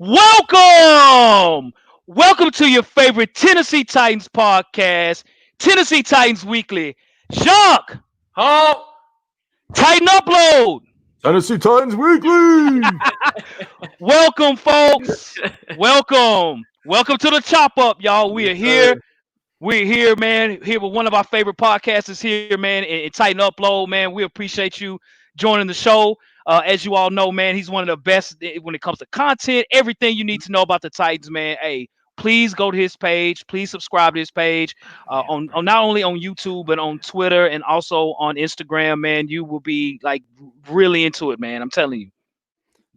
Welcome! Welcome to your favorite Tennessee Titans podcast, Tennessee Titans Weekly. Jacques, Halt! Titan Upload. Tennessee Titans Weekly. Welcome, folks. Welcome. Welcome to the Chop Up, y'all. We are here. We're here, man. Here with one of our favorite podcasters here, man, and Titan Upload, man. We appreciate you joining the show. As you all know, man, he's one of the best when it comes to content, everything you need to know about the Titans, man. Hey, please go to his page. Please subscribe to his page on not only on YouTube but on Twitter and also on Instagram, man. You will be like really into it, man. I'm telling you.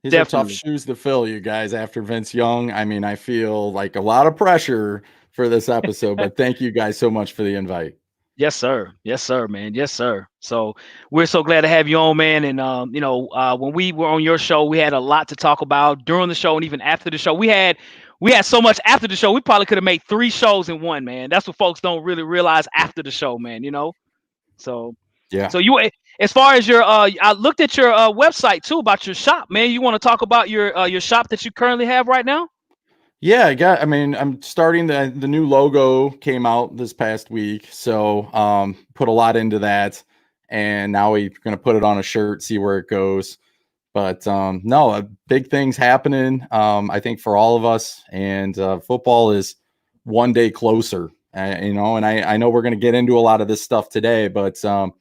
These are tough shoes to fill, you guys, after Vince Young. I mean, I feel like a lot of pressure for this episode, but thank you guys so much for the invite. Yes, sir. Yes, sir, man. Yes, sir. So we're so glad to have you on, man. And when we were on your show, we had a lot to talk about during the show and even after the show. We had so much after the show. We probably could have made 3 shows in one, man. That's what folks don't really realize after the show, man. So yeah. So you, as far as your, I looked at your website too about your shop, man. You want to talk about your shop that you currently have right now? Yeah, I'm starting the new logo came out this past week. So put a lot into that. And now we're going to put it on a shirt, see where it goes. But no, big things happening, I think, for all of us. And football is one day closer, and I know we're going to get into a lot of this stuff today, but I'm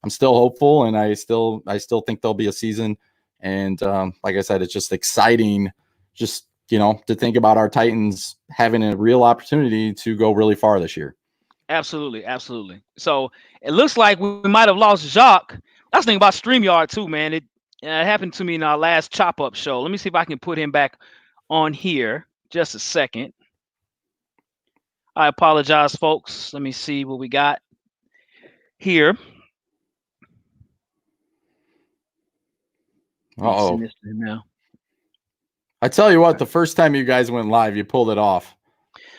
still hopeful, and I still think there'll be a season. And like I said, it's just exciting just to think about our Titans having a real opportunity to go really far this year. Absolutely. Absolutely. So it looks like we might have lost Jacques. I was thinking about StreamYard too, man. It happened to me in our last Chop Up show. Let me see if I can put him back on here. Just a second. I apologize, folks. Let me see what we got here. Uh-oh. I tell you what, the first time you guys went live, you pulled it off.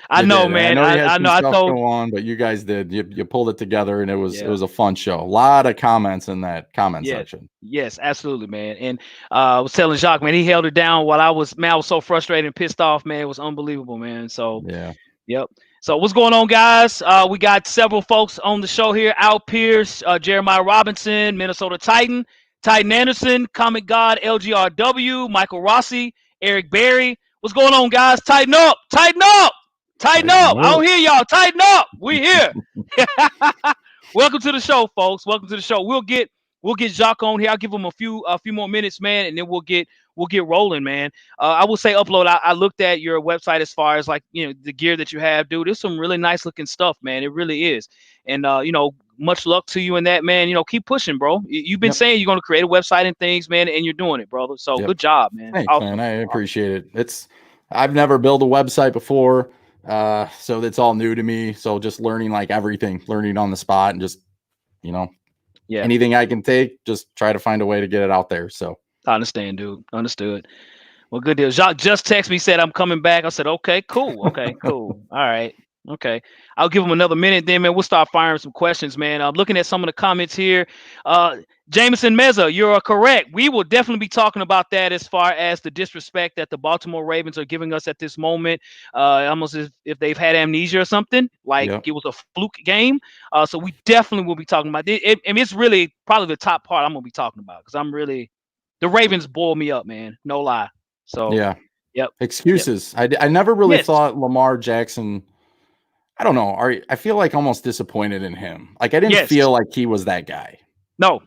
I know, man. I know. I told go on, but you guys did. You pulled it together, and it was a fun show. A lot of comments in that comment section. Yes, absolutely, man. And I was telling Jacques, man, he held it down while I was so frustrated and pissed off, man. It was unbelievable, man. So yeah, yep. So what's going on, guys? We got several folks on the show here. Al Pierce, Jeremiah Robinson, Minnesota Titan Anderson, Comic God, LGRW, Michael Rossi, Eric Berry. What's going on, guys? Tighten up. Tighten up. Tighten up. I don't hear y'all. Tighten up. We here. Welcome to the show, folks. Welcome to the show. We'll get Jacques on here. I'll give him a few more minutes, man, and then we'll get rolling, man. I will say, Upload. I looked at your website as far as the gear that you have, dude. There's some really nice looking stuff, man. It really is. And much luck to you in that, man. Keep pushing, bro. You've been saying you're going to create a website and things, man, and you're doing it, brother. So good job, man. Thanks, man. I appreciate it. I've never built a website before. So that's all new to me. So just learning everything, learning on the spot, and just, anything I can take, just try to find a way to get it out there. So I understand, dude. Understood. Well, good deal. Jacques just texted me, said I'm coming back. I said, okay, cool. Okay, cool. All right. Okay. I'll give him another minute then, man. We'll start firing some questions, man. I'm looking at some of the comments here. Jameson Meza, you're correct. We will definitely be talking about that as far as the disrespect that the Baltimore Ravens are giving us at this moment. Almost as if they've had amnesia or something, it was a fluke game. So we definitely will be talking about it. And it's really probably the top part I'm going to be talking about because the Ravens boil me up, man. No lie. So, yep. Excuses. Yep. I never really thought Lamar Jackson. I don't know. I feel almost disappointed in him. I didn't feel like he was that guy. No,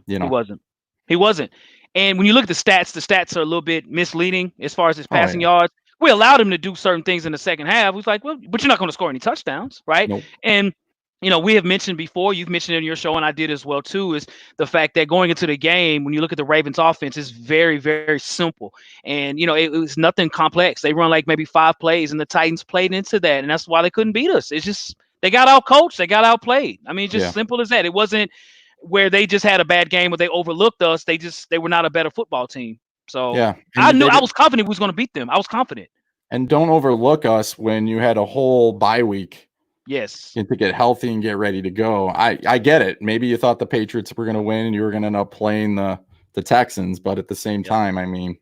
he wasn't. He wasn't. And when you look at the stats are a little bit misleading as far as his passing yards. We allowed him to do certain things in the second half. It was like, well, but you're not going to score any touchdowns, right? Nope. And we have mentioned before, you've mentioned it in your show, and I did as well too, is the fact that going into the game, when you look at the Ravens offense, it's very, very simple. And, it was nothing complex. They run maybe 5 plays, and the Titans played into that, and that's why they couldn't beat us. It's just they got out-coached. They got outplayed. I mean, just simple as that. It wasn't where they just had a bad game or they overlooked us. They were not a better football team. So I was confident we was going to beat them. I was confident. And don't overlook us when you had a whole bye week. Yes. To get healthy and get ready to go. I get it. Maybe you thought the Patriots were going to win and you were going to end up playing the Texans, but at the same time, I mean,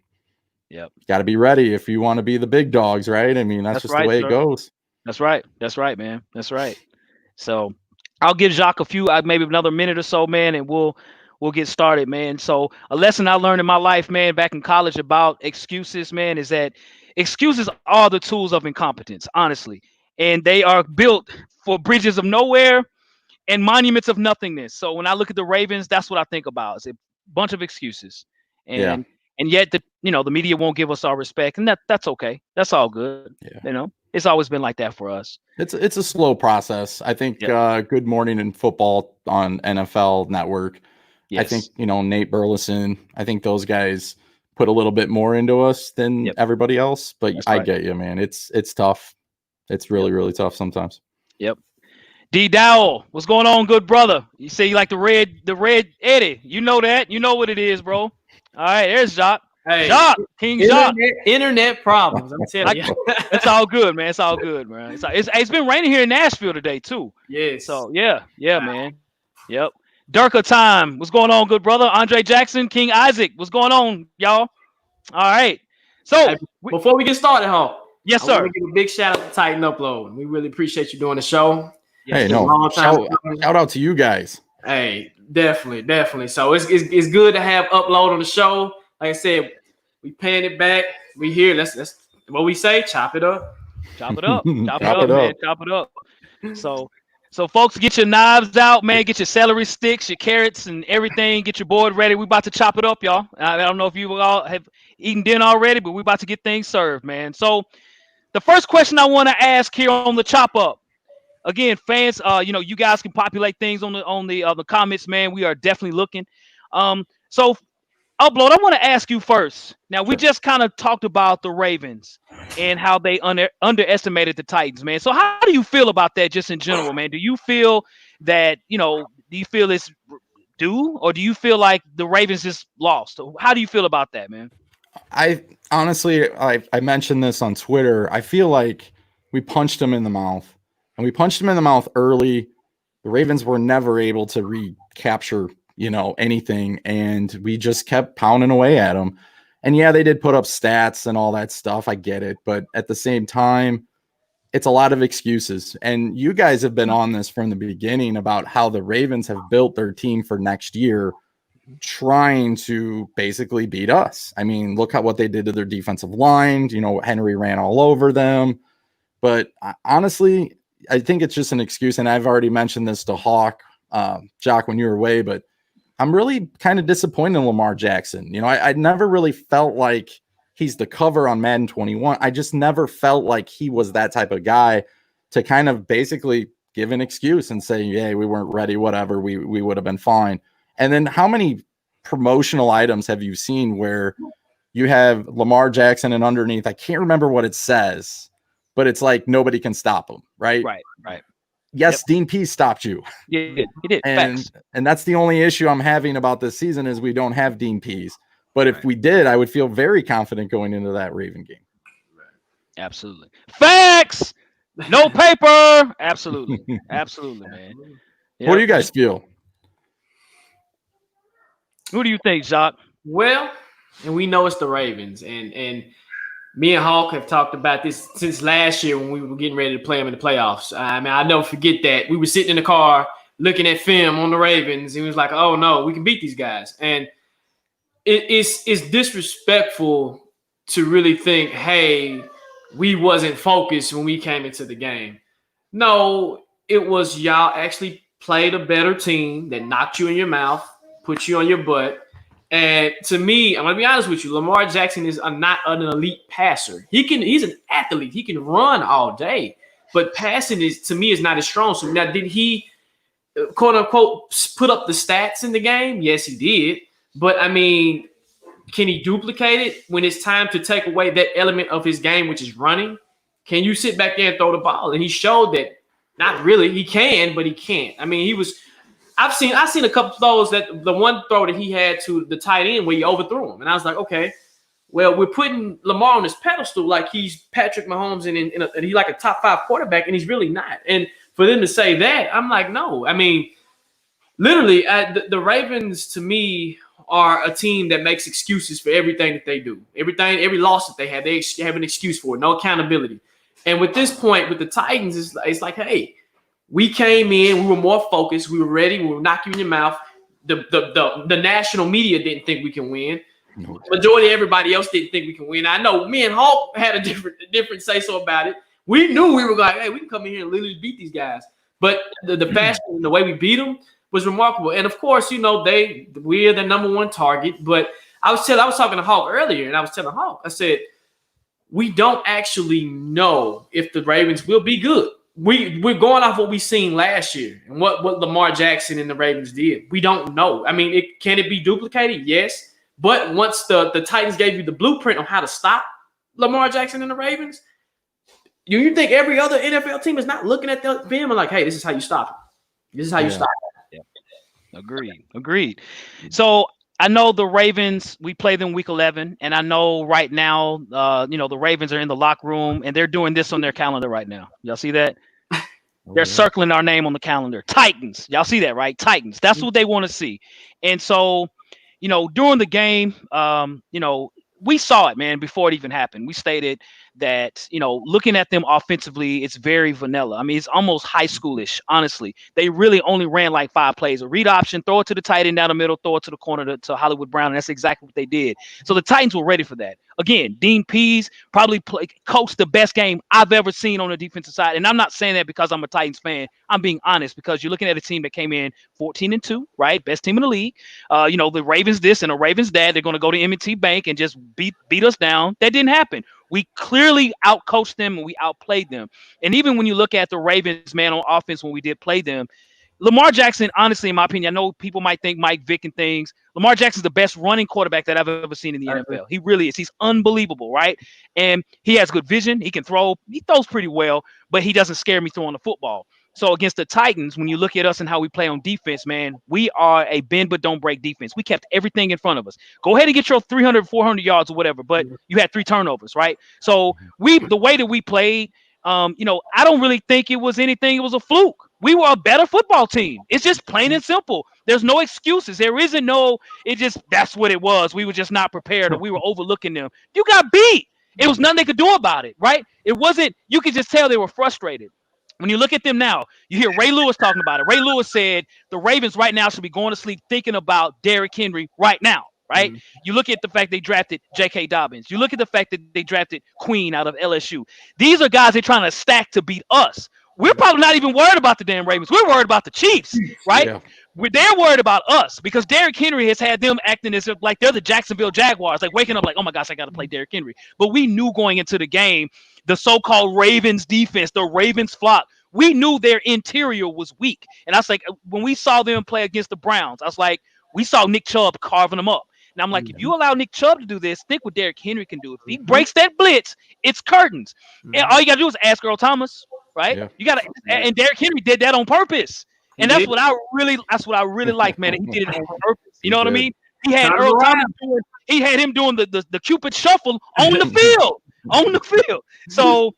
Yep. Got to be ready if you want to be the big dogs, right? I mean, that's That's just the right, way it sir. goes. That's right. That's right, man. That's right. So I'll give Jacques a few, maybe another minute or so, man, and we'll get started, man. So a lesson I learned in my life, man, back in college about excuses, man, is that excuses are the tools of incompetence, honestly, and they are built for bridges of nowhere and monuments of nothingness. So when I look at the Ravens, that's what I think about. It's a bunch of excuses, Yeah. and yet the media won't give us our respect, and that's okay. That's all good. Yeah. It's always been like that for us. It's a slow process. I think Yep. Good Morning in Football on NFL Network. I think, Yes. Nate Burleson, I think those guys put a little bit more into us than Yep. everybody else, but That's I right. get you, man. It's tough. It's really, Yep. really tough sometimes. Yep. D Dowell, what's going on, good brother? You say you like the red Eddie. You know that. You know what it is, bro. All right, there's Jacques. Hey, Jacques, King Jacques. internet problems. I'm telling you. It's all good, man. It's all good, man. It's been raining here in Nashville today too. Yes. So yeah, man. Yep. Durka time. What's going on, good brother? Andre Jackson, King Isaac. What's going on, y'all? All right. So Hey, before we get started, yes, I want sir. to give a big shout out to Titan Upload. We really appreciate you doing the show. Yes, Hey, sir. no, Long time shout out to you guys. Hey, definitely. So it's good to have Upload on the show. Like I said, we paying it back. We here. Let's what we say. Chop it up. Chop it up. Chop it Chop up, it man. up. Chop it up. So folks, get your knives out, man. Get your celery sticks, your carrots, and everything. Get your board ready. We about to chop it up, y'all. I don't know if you all have eaten dinner already, but we about to get things served, man. So the first question I want to ask here on the chop up. Again, fans, you guys can populate things on the comments, man. We are definitely looking. So Upload, I want to ask you first. Now, we just kind of talked about the Ravens and how they underestimated the Titans, man. So how do you feel about that just in general, man? Do you feel that, do you feel it's due, or do you feel like the Ravens just lost? How do you feel about that, man? I honestly, I mentioned this on Twitter. I feel like we punched him in the mouth, and we punched him in the mouth early. The Ravens were never able to recapture, anything, and we just kept pounding away at them. And yeah, they did put up stats and all that stuff. I get it, but at the same time, it's a lot of excuses. And you guys have been on this from the beginning about how the Ravens have built their team for next year, trying to basically beat us. I mean, look at what they did to their defensive line. Henry ran all over them. But honestly, I think it's just an excuse. And I've already mentioned this to Hawk, Jock, when you were away, but I'm really kind of disappointed in Lamar Jackson. I never really felt like he's the cover on Madden 21. I just never felt like he was that type of guy to kind of basically give an excuse and say, yeah, we weren't ready, whatever, we would have been fine. And then how many promotional items have you seen where you have Lamar Jackson and underneath, I can't remember what it says, but it's like nobody can stop him, right? Right. Yes, Yep. Dean Pease stopped you. Yeah, he did. And that's the only issue I'm having about this season is we don't have Dean Pease. But if Right. we did, I would feel very confident going into that Raven game. Absolutely. Facts. No paper. Absolutely, man. Yep. What do you guys feel? Who do you think, Jacques? Well, and we know it's the Ravens, and me and Hawk have talked about this since last year when we were getting ready to play them in the playoffs. I mean, I'll never forget that. We were sitting in the car looking at film on the Ravens, and we was like, oh, no, we can beat these guys. And it's disrespectful to really think, hey, we wasn't focused when we came into the game. No, it was y'all actually played a better team that knocked you in your mouth, put you on your butt. And to me, I'm gonna be honest with you, Lamar Jackson is not an elite passer. He's an athlete. He can run all day, but passing to me is not his strong suit. Now, did he quote unquote put up the stats in the game? Yes, he did. But I mean, can he duplicate it when it's time to take away that element of his game, which is running? Can you sit back there and throw the ball? And he showed that not really. He can, but he can't. I mean, I've seen a couple throws that the one throw that he had to the tight end where he overthrew him. And I was like, okay, well, we're putting Lamar on his pedestal like he's Patrick Mahomes and he's like a top 5 quarterback, and he's really not. And for them to say that, I'm like, no. I mean, literally, the Ravens to me are a team that makes excuses for everything that they do. Every loss that they have an excuse for it, no accountability. And with this point, with the Titans, it's like, hey, we came in, we were more focused, we were ready, we were knocking you in your mouth. The national media didn't think we can win. No. Majority of everybody else didn't think we can win. I know me and Hulk had a different say so about it. We knew we were like, hey, we can come in here and literally beat these guys. But the fashion and the way we beat them was remarkable. And of course, you know, we're the number one target. But I was talking to Hulk earlier, and I was telling Hulk, I said, we don't actually know if the Ravens will be good. We're going off what we seen last year and what Lamar Jackson and the Ravens did. We don't know. I mean, can it be duplicated? Yes. But once the Titans gave you the blueprint on how to stop Lamar Jackson and the Ravens, you think every other NFL team is not looking at the film and like, hey, this is how you stop it. This is how you stop it. Yeah. Agreed. So I know the Ravens, we play them week 11, and I know right now, the Ravens are in the locker room, and they're doing this on their calendar right now. Y'all see that? They're circling our name on the calendar. Titans. Y'all see that, right? Titans. That's what they want to see. And so, during the game, we saw it, man, before it even happened. We stated that, looking at them offensively, it's very vanilla. I mean, it's almost high schoolish, honestly. They really only ran like 5 plays. A read option, throw it to the tight end down the middle, throw it to the corner to Hollywood Brown, and that's exactly what they did. So the Titans were ready for that. Again, Dean Pease probably coached the best game I've ever seen on the defensive side. And I'm not saying that because I'm a Titans fan. I'm being honest, because you're looking at a team that came in 14-2, right? Best team in the league. The Ravens this and the Ravens that. They're going to go to M&T Bank and just beat us down. That didn't happen. We clearly outcoached them and we outplayed them. And even when you look at the Ravens, man, on offense when we did play them, Lamar Jackson, honestly, in my opinion, I know people might think Mike Vick and things. Lamar Jackson's the best running quarterback that I've ever seen in the NFL. He really is. He's unbelievable, right? And he has good vision. He can throw. He throws pretty well, but he doesn't scare me throwing the football. So against the Titans, when you look at us and how we play on defense, man, we are a bend but don't break defense. We kept everything in front of us. Go ahead and get your 300, 400 yards or whatever, but you had 3 turnovers, right? So the way that we played, I don't really think it was anything. It was a fluke. We were a better football team. It's just plain and simple. There's no excuses. There isn't that's what it was. We were just not prepared, or we were overlooking them. You got beat. It was nothing they could do about it, right? It wasn't, you could just tell they were frustrated. When you look at them now, you hear Ray Lewis talking about it. Ray Lewis said the Ravens right now should be going to sleep thinking about Derrick Henry right now, right? You look at the fact they drafted J.K. Dobbins. You look at the fact that they drafted Queen out of LSU. These are guys they're trying to stack to beat us. We're probably not even worried about the damn Ravens. We're worried about the Chiefs, right? Yeah. They're worried about us because Derrick Henry has had them acting as if like they're the Jacksonville Jaguars, like waking up like, oh my gosh, I got to play Derrick Henry. But we knew going into the game, the so-called Ravens defense, the Ravens flock, we knew their interior was weak. And I was like, when we saw them play against the Browns, I was like, we saw Nick Chubb carving them up. And I'm like, if you allow Nick Chubb to do this, think what Derrick Henry can do. If he breaks that blitz, it's curtains. And all you got to do is ask Earl Thomas, right? Yeah. You got to, and Derrick Henry did that on purpose. And that's what I really like, man. He did it on purpose. You know what I mean? He had Earl Thomas doing the Cupid shuffle on the field. So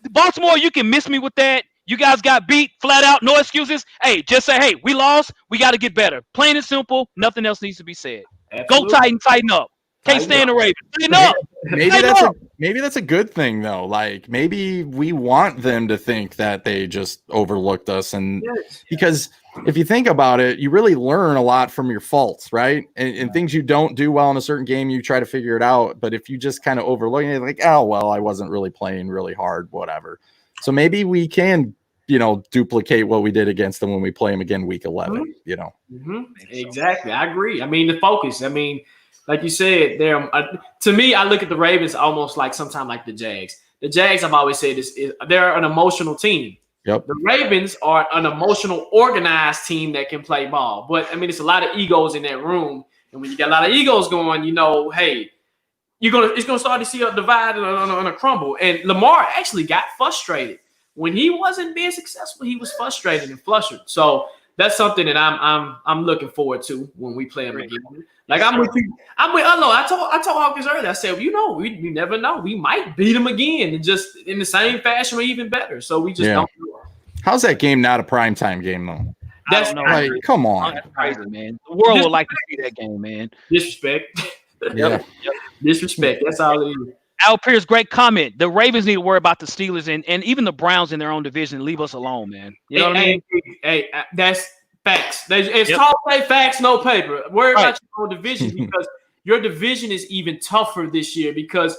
Baltimore, you can miss me with that. You guys got beat flat out, no excuses. Hey, just say, hey, we lost. We got to get better. Plain and simple. Nothing else needs to be said. Absolutely. Go tighten up. Can't stand the Ravens. Tighten up. Maybe that's a good thing though. Like maybe we want them to think that they just overlooked us, and because if you think about it, you really learn a lot from your faults, right? And things you don't do well in a certain game, you try to figure it out. But if you just kind of overlook it, like, oh well, I wasn't really playing really hard, whatever. So maybe we can, duplicate what we did against them when we play them again week 11, Exactly. I agree. I mean, the focus. I mean, like you said, to me, I look at the Ravens almost like sometimes like the Jags. The Jags, I've always said, they're an emotional team. Yep. The Ravens are an emotional, organized team that can play ball. But, I mean, it's a lot of egos in that room. And when you got a lot of egos going, hey, it's going to start to see a divide and a crumble. And Lamar actually got frustrated. When he wasn't being successful, he was frustrated and flustered. So that's something that I'm looking forward to when we play him again. Like I'm with you. I told Hawkins earlier. I said, we never know. We might beat him again, and just in the same fashion or even better. So we just don't know. How's that game not a primetime game though? That's like, come on. That's crazy, man. The world would like to see that game, man. Disrespect. Yeah. Disrespect. That's all it is. Al Pierce, great comment. The Ravens need to worry about the Steelers and even the Browns in their own division. Leave us alone, man. You know what I mean? Hey, that's facts. It's talk, say facts, no paper. Worry about your own division because your division is even tougher this year because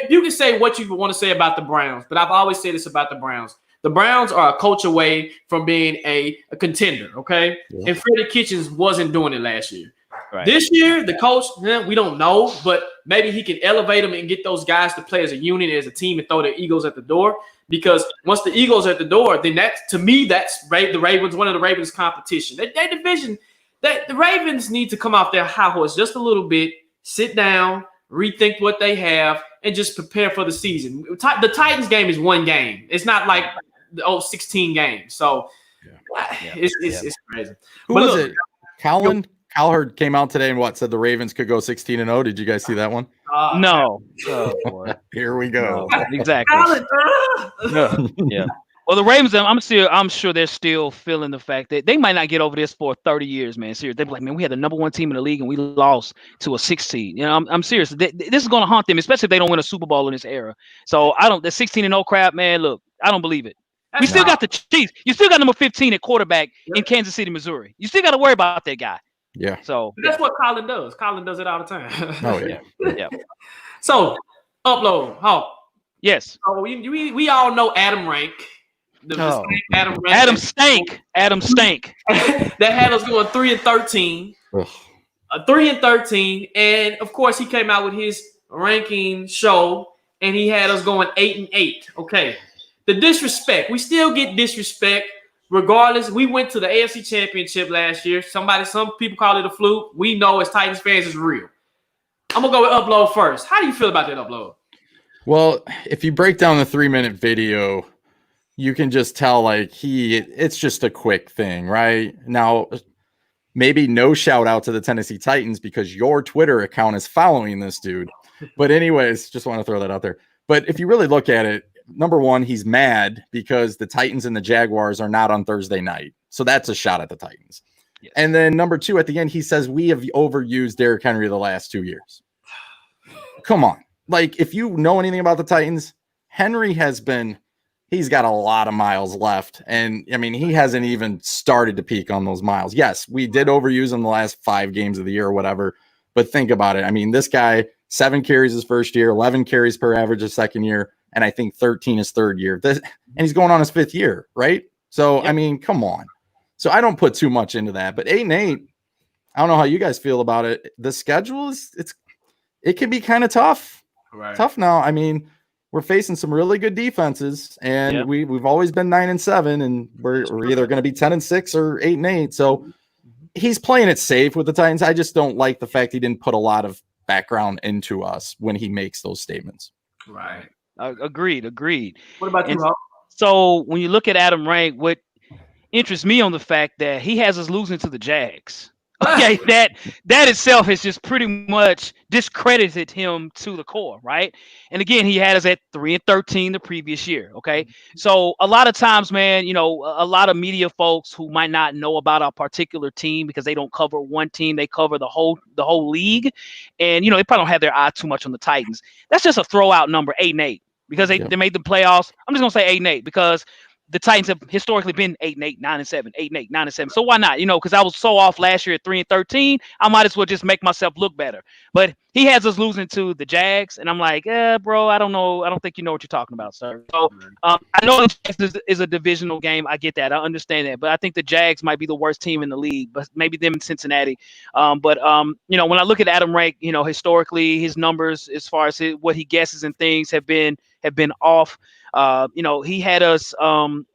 you can say what you want to say about the Browns, but I've always said this about the Browns. The Browns are a coach away from being a contender, okay? Yeah. And Freddie Kitchens wasn't doing it last year. Right. This year, the coach, we don't know, but maybe he can elevate them and get those guys to play as a unit, as a team, and throw their egos at the door. Because once the egos are at the door, then to me, that's the Ravens, one of the Ravens' competition. Their division, the Ravens need to come off their high horse just a little bit, sit down, rethink what they have, and just prepare for the season. The Titans game is one game. It's not like the 16 games. So it's crazy. Who was it? Cowherd came out today and said the Ravens could go 16-0. Did you guys see that one? No. Oh, boy. Here we go. No, exactly. Yeah. Well, the Ravens, I'm sure they're still feeling the fact that they might not get over this for 30 years, man. Seriously, they're like, man, we had the number one team in the league and we lost to a 6 seed. You know, I'm serious. This is going to haunt them, especially if they don't win a Super Bowl in this era. So the 16-0 crap, man. Look, I don't believe it. We still got the Chiefs. You still got number 15 at quarterback in Kansas City, Missouri. You still got to worry about that guy. Yeah. So that's what Colin does. Colin does it all the time. Oh yeah. Yeah. So upload. Yes. So we all know Adam Rank. Adam Stank. That had us going 3-13. 3-13, and of course he came out with his ranking show, and he had us going 8-8. Okay. The disrespect. We still get disrespect. Regardless, we went to the AFC Championship last year. Some people call it a fluke. We know as Titans fans it's real. I'm going to go with Upload first. How do you feel about that, Upload? Well, if you break down the 3-minute video, you can just tell it's just a quick thing, right? Now, maybe no shout out to the Tennessee Titans because your Twitter account is following this dude. But anyways, just want to throw that out there. But if you really look at it, number one, he's mad because the Titans and the Jaguars are not on Thursday night. So that's a shot at the Titans. Yes. And then number two, at the end, he says, we have overused Derrick Henry the last 2 years. Come on. Like, if you know anything about the Titans, Henry he's got a lot of miles left. And I mean, he hasn't even started to peak on those miles. Yes, we did overuse him the last 5 games of the year or whatever. But think about it. I mean, this guy, 7 carries his first year, 11 carries per average his second year. And I think 13 his third year. And he's going on his 5th year, right? So, I mean, come on. So I don't put too much into that. But 8-8, I don't know how you guys feel about it. The schedule it can be kind of tough. Right. Tough now. I mean, we're facing some really good defenses, and we've always been 9-7, and we're either going to be 10-6 or 8-8. So he's playing it safe with the Titans. I just don't like the fact he didn't put a lot of background into us when he makes those statements. Right. Agreed. What about you, Rob? So when you look at Adam Rank, what interests me on the fact that he has us losing to the Jags. Okay, that itself has just pretty much discredited him to the core, right? And again, he had us at 3-13 the previous year. Okay, so a lot of times, man, a lot of media folks who might not know about our particular team because they don't cover one team, they cover the whole league, and they probably don't have their eye too much on the Titans. That's just a throwout number, 8-8, because they made the playoffs. I'm just gonna say 8-8 because the Titans have historically been 8-8, 9-7, 8-8, 9-7. So why not? Because I was so off last year at 3-13, I might as well just make myself look better. But he has us losing to the Jags, and I'm like, bro, I don't know. I don't think you know what you're talking about, sir. So I know the Jags is a divisional game. I get that. I understand that. But I think the Jags might be the worst team in the league, but maybe them in Cincinnati. But when I look at Adam Rank, historically his numbers as far as what he guesses and things have been off. He had us. I'm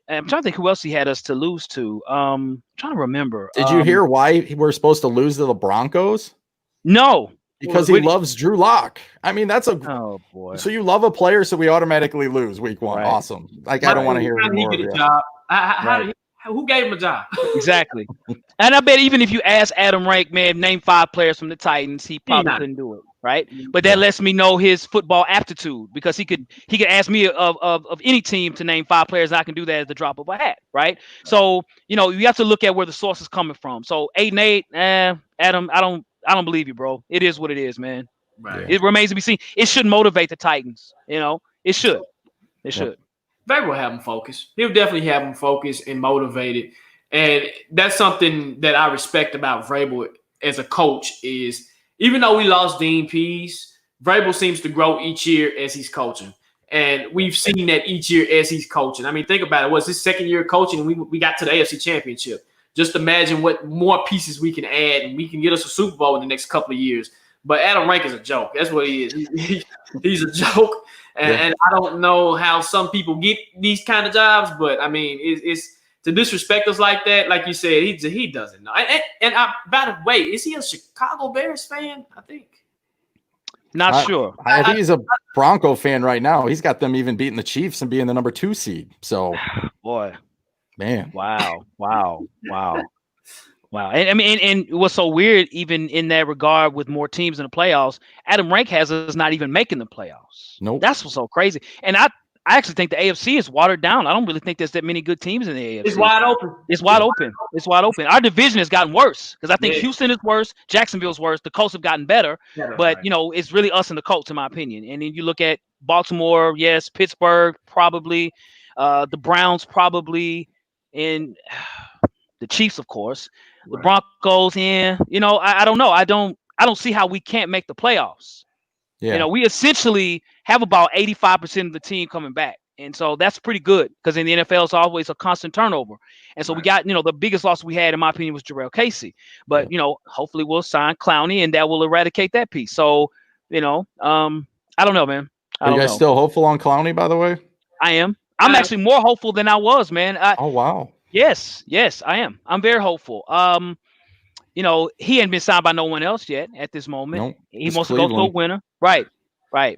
trying to think who else he had us to lose to. I'm trying to remember. Did you hear why we're supposed to lose to the Broncos? No, because he loves Drew Lock. I mean, that's oh boy. So you love a player, so we automatically lose week 1. Right. Awesome. I don't want to hear any more. Who gave him a job? Exactly. And I bet even if you ask Adam Rank, man, name 5 players from the Titans, he probably not. couldn't do it, right? But that lets me know his football aptitude, because he could ask me of any team to name 5 players, and I can do that at the drop of a hat, right? So you have to look at where the source is coming from. So 8-8, Adam, I don't believe you, bro. It is what it is, man. Right. It remains to be seen. It should motivate the Titans. It should. It should. Vrabel will have him focused. He'll definitely have him focused and motivated. And that's something that I respect about Vrabel as a coach is even though we lost Dean Pease, Vrabel seems to grow each year as he's coaching. And we've seen that each year as he's coaching. I mean, think about it. What's his second year coaching and we got to the AFC Championship. Just imagine what more pieces we can add and we can get us a Super Bowl in the next couple of years. But Adam Rank is a joke. That's what he is. He's a joke. And I don't know how some people get these kind of jobs, but I mean, it's to disrespect us like that. Like you said, he doesn't know. And by the way, is he a Chicago Bears fan? I think. Not sure. I think he's a Bronco fan right now. He's got them even beating the Chiefs and being the number 2 seed. So, boy, man, wow. And I mean, and what's so weird, even in that regard, with more teams in the playoffs, Adam Rank has us not even making the playoffs. Nope. That's what's so crazy. And I actually think the AFC is watered down. I don't really think there's that many good teams in the AFC. It's wide open. It's wide open. Our division has gotten worse because I think Houston is worse, Jacksonville's worse. The Colts have gotten better, but it's really us and the Colts, in my opinion. And then you look at Baltimore, yes, Pittsburgh, probably, the Browns, probably, and the Chiefs, of course. The Broncos, I don't know. I don't see how we can't make the playoffs. Yeah. We essentially have about 85% of the team coming back. And so that's pretty good because in the NFL, it's always a constant turnover. And so we got, the biggest loss we had, in my opinion, was Jarrell Casey. But, hopefully we'll sign Clowney and that will eradicate that piece. So, I don't know, man. Are you guys still hopeful on Clowney, by the way? I am. I'm actually more hopeful than I was, man. Oh, wow. Yes, I am. I'm very hopeful. He hadn't been signed by no one else yet at this moment. Nope, he wants to go to a winner. Right.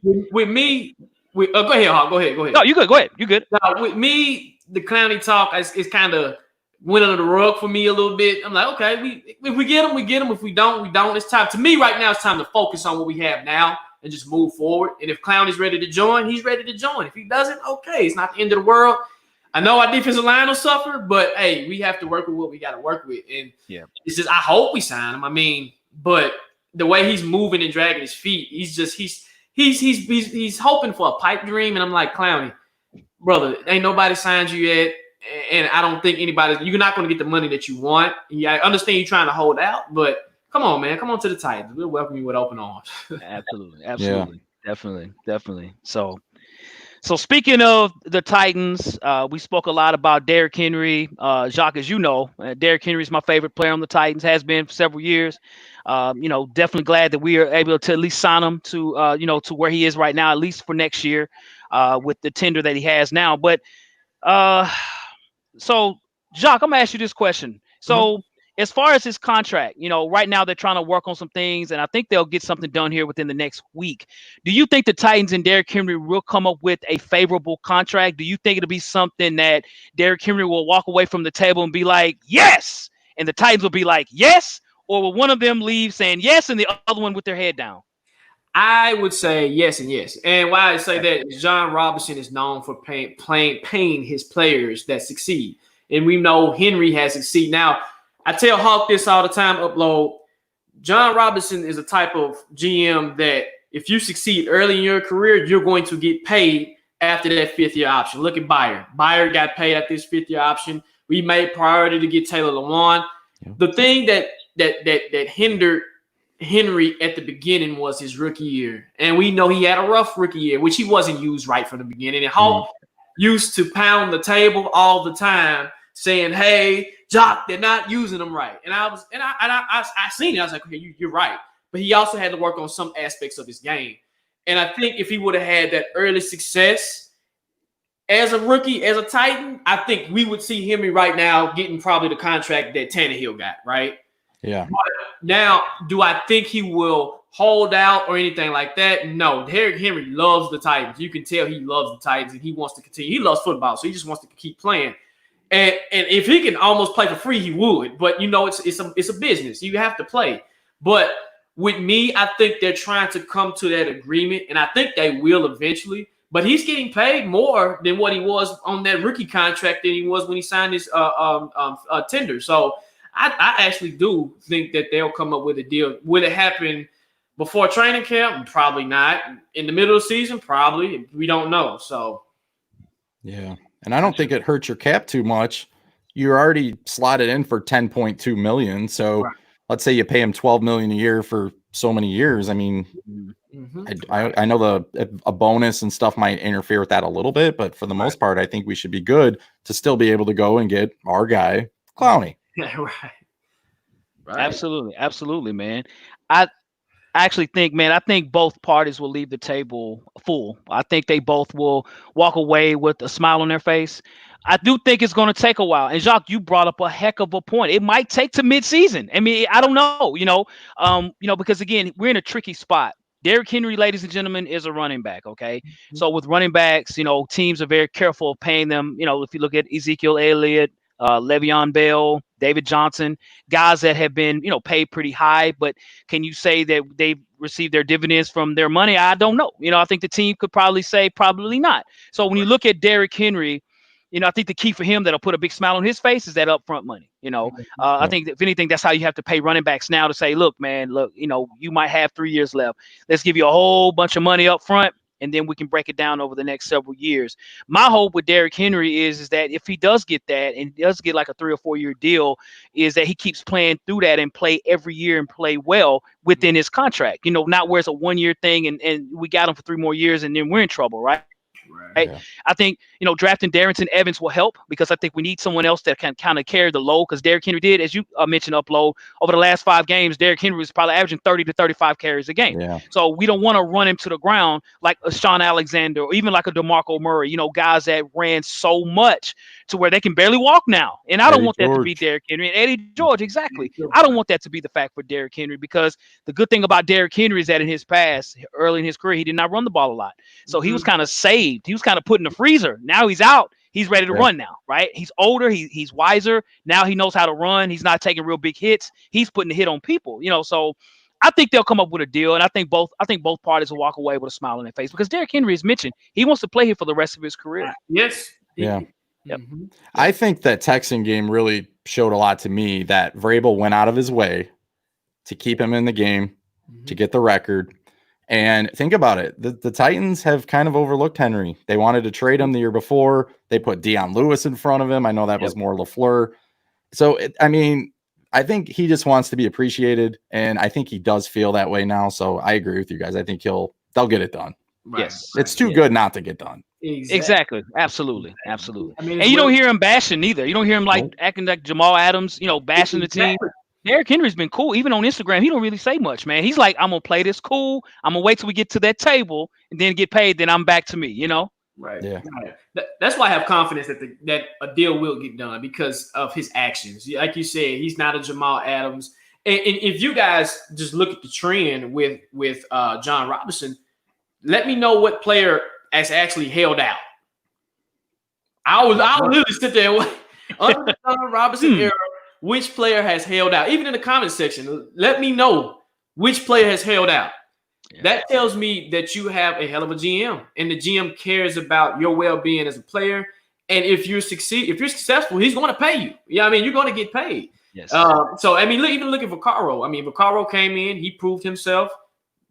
With me, go ahead, Hawk. Go ahead. No, you good. Go ahead. You good. Now, with me, the Clowney talk is kind of went under the rug for me a little bit. I'm like, okay, if we get him, we get him. If we don't, we don't. It's time. To me right now, it's time to focus on what we have now and just move forward. And if Clowney's ready to join, he's ready to join. If he doesn't, okay, it's not the end of the world. I know our defensive line will suffer, but hey, we have to work with what we got to work with. And it's just, I hope we sign him. I mean, but the way he's moving and dragging his feet, he's hoping for a pipe dream. And I'm like, Clowney, brother, ain't nobody signed you yet. And I don't think you're not going to get the money that you want. Yeah, I understand you're trying to hold out, but come on, man. Come on to the Titans. We'll welcome you with open arms. Absolutely. Yeah. Definitely. So speaking of the Titans, we spoke a lot about Derrick Henry. Jacques, as you know, Derrick Henry is my favorite player on the Titans, has been for several years. Definitely glad that we are able to at least sign him to where he is right now, at least for next year, with the tender that he has now. But so, Jacques, I'm going to ask you this question. So as far as his contract, right now they're trying to work on some things, and I think they'll get something done here within the next week. Do you think the Titans and Derrick Henry will come up with a favorable contract? Do you think it'll be something that Derrick Henry will walk away from the table and be like, yes, and the Titans will be like, yes, or will one of them leave saying yes and the other one with their head down? I would say yes and yes. And why I say that is John Robinson is known for paying his players that succeed. And we know Henry has succeeded. Now, I tell Hawk this all the time, Upload. John Robinson is a type of GM that if you succeed early in your career, you're going to get paid after that 5th-year option. Look at Bayer. Bayer got paid after his 5th-year option. We made priority to get Taylor Lewan. Yeah. The thing that hindered Henry at the beginning was his rookie year. And we know he had a rough rookie year, which he wasn't used right from the beginning. And Hawk used to pound the table all the time saying, hey, Jock, they're not using them right. And I seen it. I was like, okay, you're right. But he also had to work on some aspects of his game. And I think if he would have had that early success as a rookie, as a Titan, I think we would see Henry right now getting probably the contract that Tannehill got, right? Yeah. But now, do I think he will hold out or anything like that? No. Derrick Henry loves the Titans. You can tell he loves the Titans and he wants to continue. He loves football, so he just wants to keep playing. And if he can almost play for free, he would. But it's a business. You have to play. But with me, I think they're trying to come to that agreement, and I think they will eventually. But he's getting paid more than what he was on that rookie contract than he was when he signed his tender. So I actually do think that they'll come up with a deal. Will it happen before training camp? Probably not. In the middle of the season? Probably. We don't know. So yeah. And I don't think it hurts your cap too much. You're already slotted in for 10.2 million. So let's say you pay him 12 million a year for so many years. I mean, I know a bonus and stuff might interfere with that a little bit, but for the most part, I think we should be good to still be able to go and get our guy Clowney. Right. Absolutely, man. I actually think, man, I think both parties will leave the table full. I think they both will walk away with a smile on their face. I do think it's going to take a while. And Jacques, you brought up a heck of a point. It might take to midseason. I mean, I don't know, because again, we're in a tricky spot. Derrick Henry, ladies and gentlemen, is a running back. Okay. So with running backs, teams are very careful of paying them. If you look at Ezekiel Elliott, Le'Veon Bell, David Johnson, guys that have been, paid pretty high, but can you say that they've received their dividends from their money? I don't know. I think the team could probably say probably not. So when you look at Derrick Henry, I think the key for him that'll put a big smile on his face is that upfront money. I think that if anything, that's how you have to pay running backs now to say, look, man, you might have 3 years left. Let's give you a whole bunch of money up front, and then we can break it down over the next several years. My hope with Derrick Henry is that if he does get that and does get like a 3 or 4 year deal, is that he keeps playing through that and play every year and play well within his contract. Not where it's a 1 year thing and we got him for 3 more years and then we're in trouble, right? Yeah. I think, drafting Darrington Evans will help because I think we need someone else that can kind of carry the load because Derrick Henry did, as you mentioned, upload over the last 5 games. Derrick Henry was probably averaging 30 to 35 carries a game. Yeah. So we don't want to run him to the ground like a Sean Alexander or even like a DeMarco Murray, guys that ran so much to where they can barely walk now. And I don't want that to be Derrick Henry. And Eddie George, exactly. I don't want that to be the fact for Derrick Henry because the good thing about Derrick Henry is that in his past, early in his career, he did not run the ball a lot. So he was kind of saved. He was kind of put in the freezer. Now he's out. He's ready to run now, right? He's older. He's wiser. Now he knows how to run. He's not taking real big hits. He's putting the hit on people, so I think they'll come up with a deal. And I think both parties will walk away with a smile on their face because Derrick Henry has mentioned he wants to play here for the rest of his career. Yes. Yeah. Yep. I think that Texan game really showed a lot to me that Vrabel went out of his way to keep him in the game, to get the record. And think about it. The Titans have kind of overlooked Henry. They wanted to trade him the year before. They put Deion Lewis in front of him. I know that was more LaFleur. So, I think he just wants to be appreciated. And I think he does feel that way now. So I agree with you guys. I think they'll get it done. Right. Yes. It's too good not to get done. Exactly. Absolutely. And you don't hear him bashing either. You don't hear him acting like Jamal Adams, bashing the team. Derrick Henry's been cool. Even on Instagram, he don't really say much, man. He's like, I'm going to play this cool. I'm going to wait till we get to that table and then get paid. Then I'm back to me, Right. Yeah. That's why I have confidence that a deal will get done because of his actions. Like you said, he's not a Jamal Adams. And if you guys just look at the trend with John Robinson, let me know what player has actually held out. I would literally sit there under the John Robinson era. Which player has held out? Even in the comment section, let me know which player has held out. Yeah. That tells me that you have a hell of a GM, and the GM cares about your well-being as a player. And if you're successful, he's going to pay you. Yeah, you're going to get paid. Yes. So even look at Vaccaro. Vaccaro came in, he proved himself,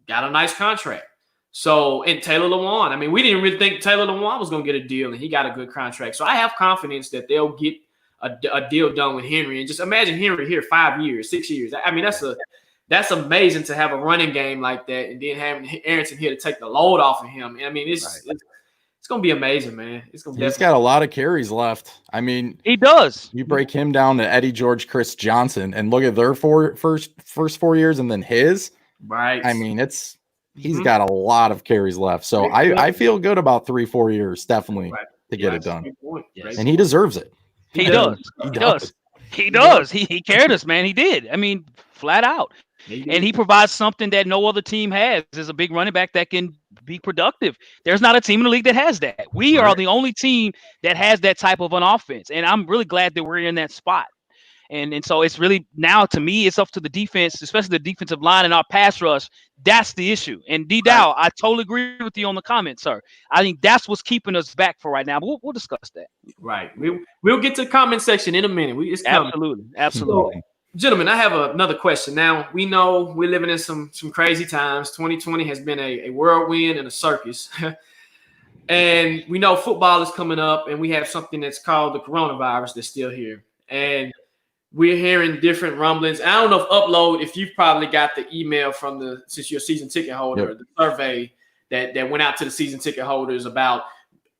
got a nice contract. So, and Taylor Lewan, we didn't really think Taylor Lewan was going to get a deal, and he got a good contract. So I have confidence that they'll get a deal done with Henry. And just imagine Henry here 5 years, 6 years. That's amazing to have a running game like that, and then having Arrington here to take the load off of him. It's going to be amazing, man. He's got a lot of carries left. He does. You break him down to Eddie George, Chris Johnson, and look at their first 4 years, and then his. Right. He's got a lot of carries left. So I feel good about 3-4 years, definitely, to get it done. Yes. And he deserves it. He does. He does. He carried us, man. He did. Flat out. And he provides something that no other team has. Is a big running back that can be productive. There's not a team in the league that has that. We are Right. the only team that has that type of an offense, and I'm really glad that we're in that spot. And so it's really now to me, it's up to the defense, especially the defensive line and our pass rush. That's the issue. And D Right. Dow, I totally agree with you on the comment, sir. I think that's what's keeping us back for right now. But we'll discuss that. Right. We'll get to the comment section in a minute. It's coming. Absolutely, So, absolutely. gentlemen, I have another question. Now, we know we're living in some crazy times. 2020 has been a whirlwind and a circus. And we know football is coming up, and we have something that's called the coronavirus that's still here. And we're hearing different rumblings. I don't know if you've probably got the email since you're a season ticket holder, Yep. the survey that went out to the season ticket holders about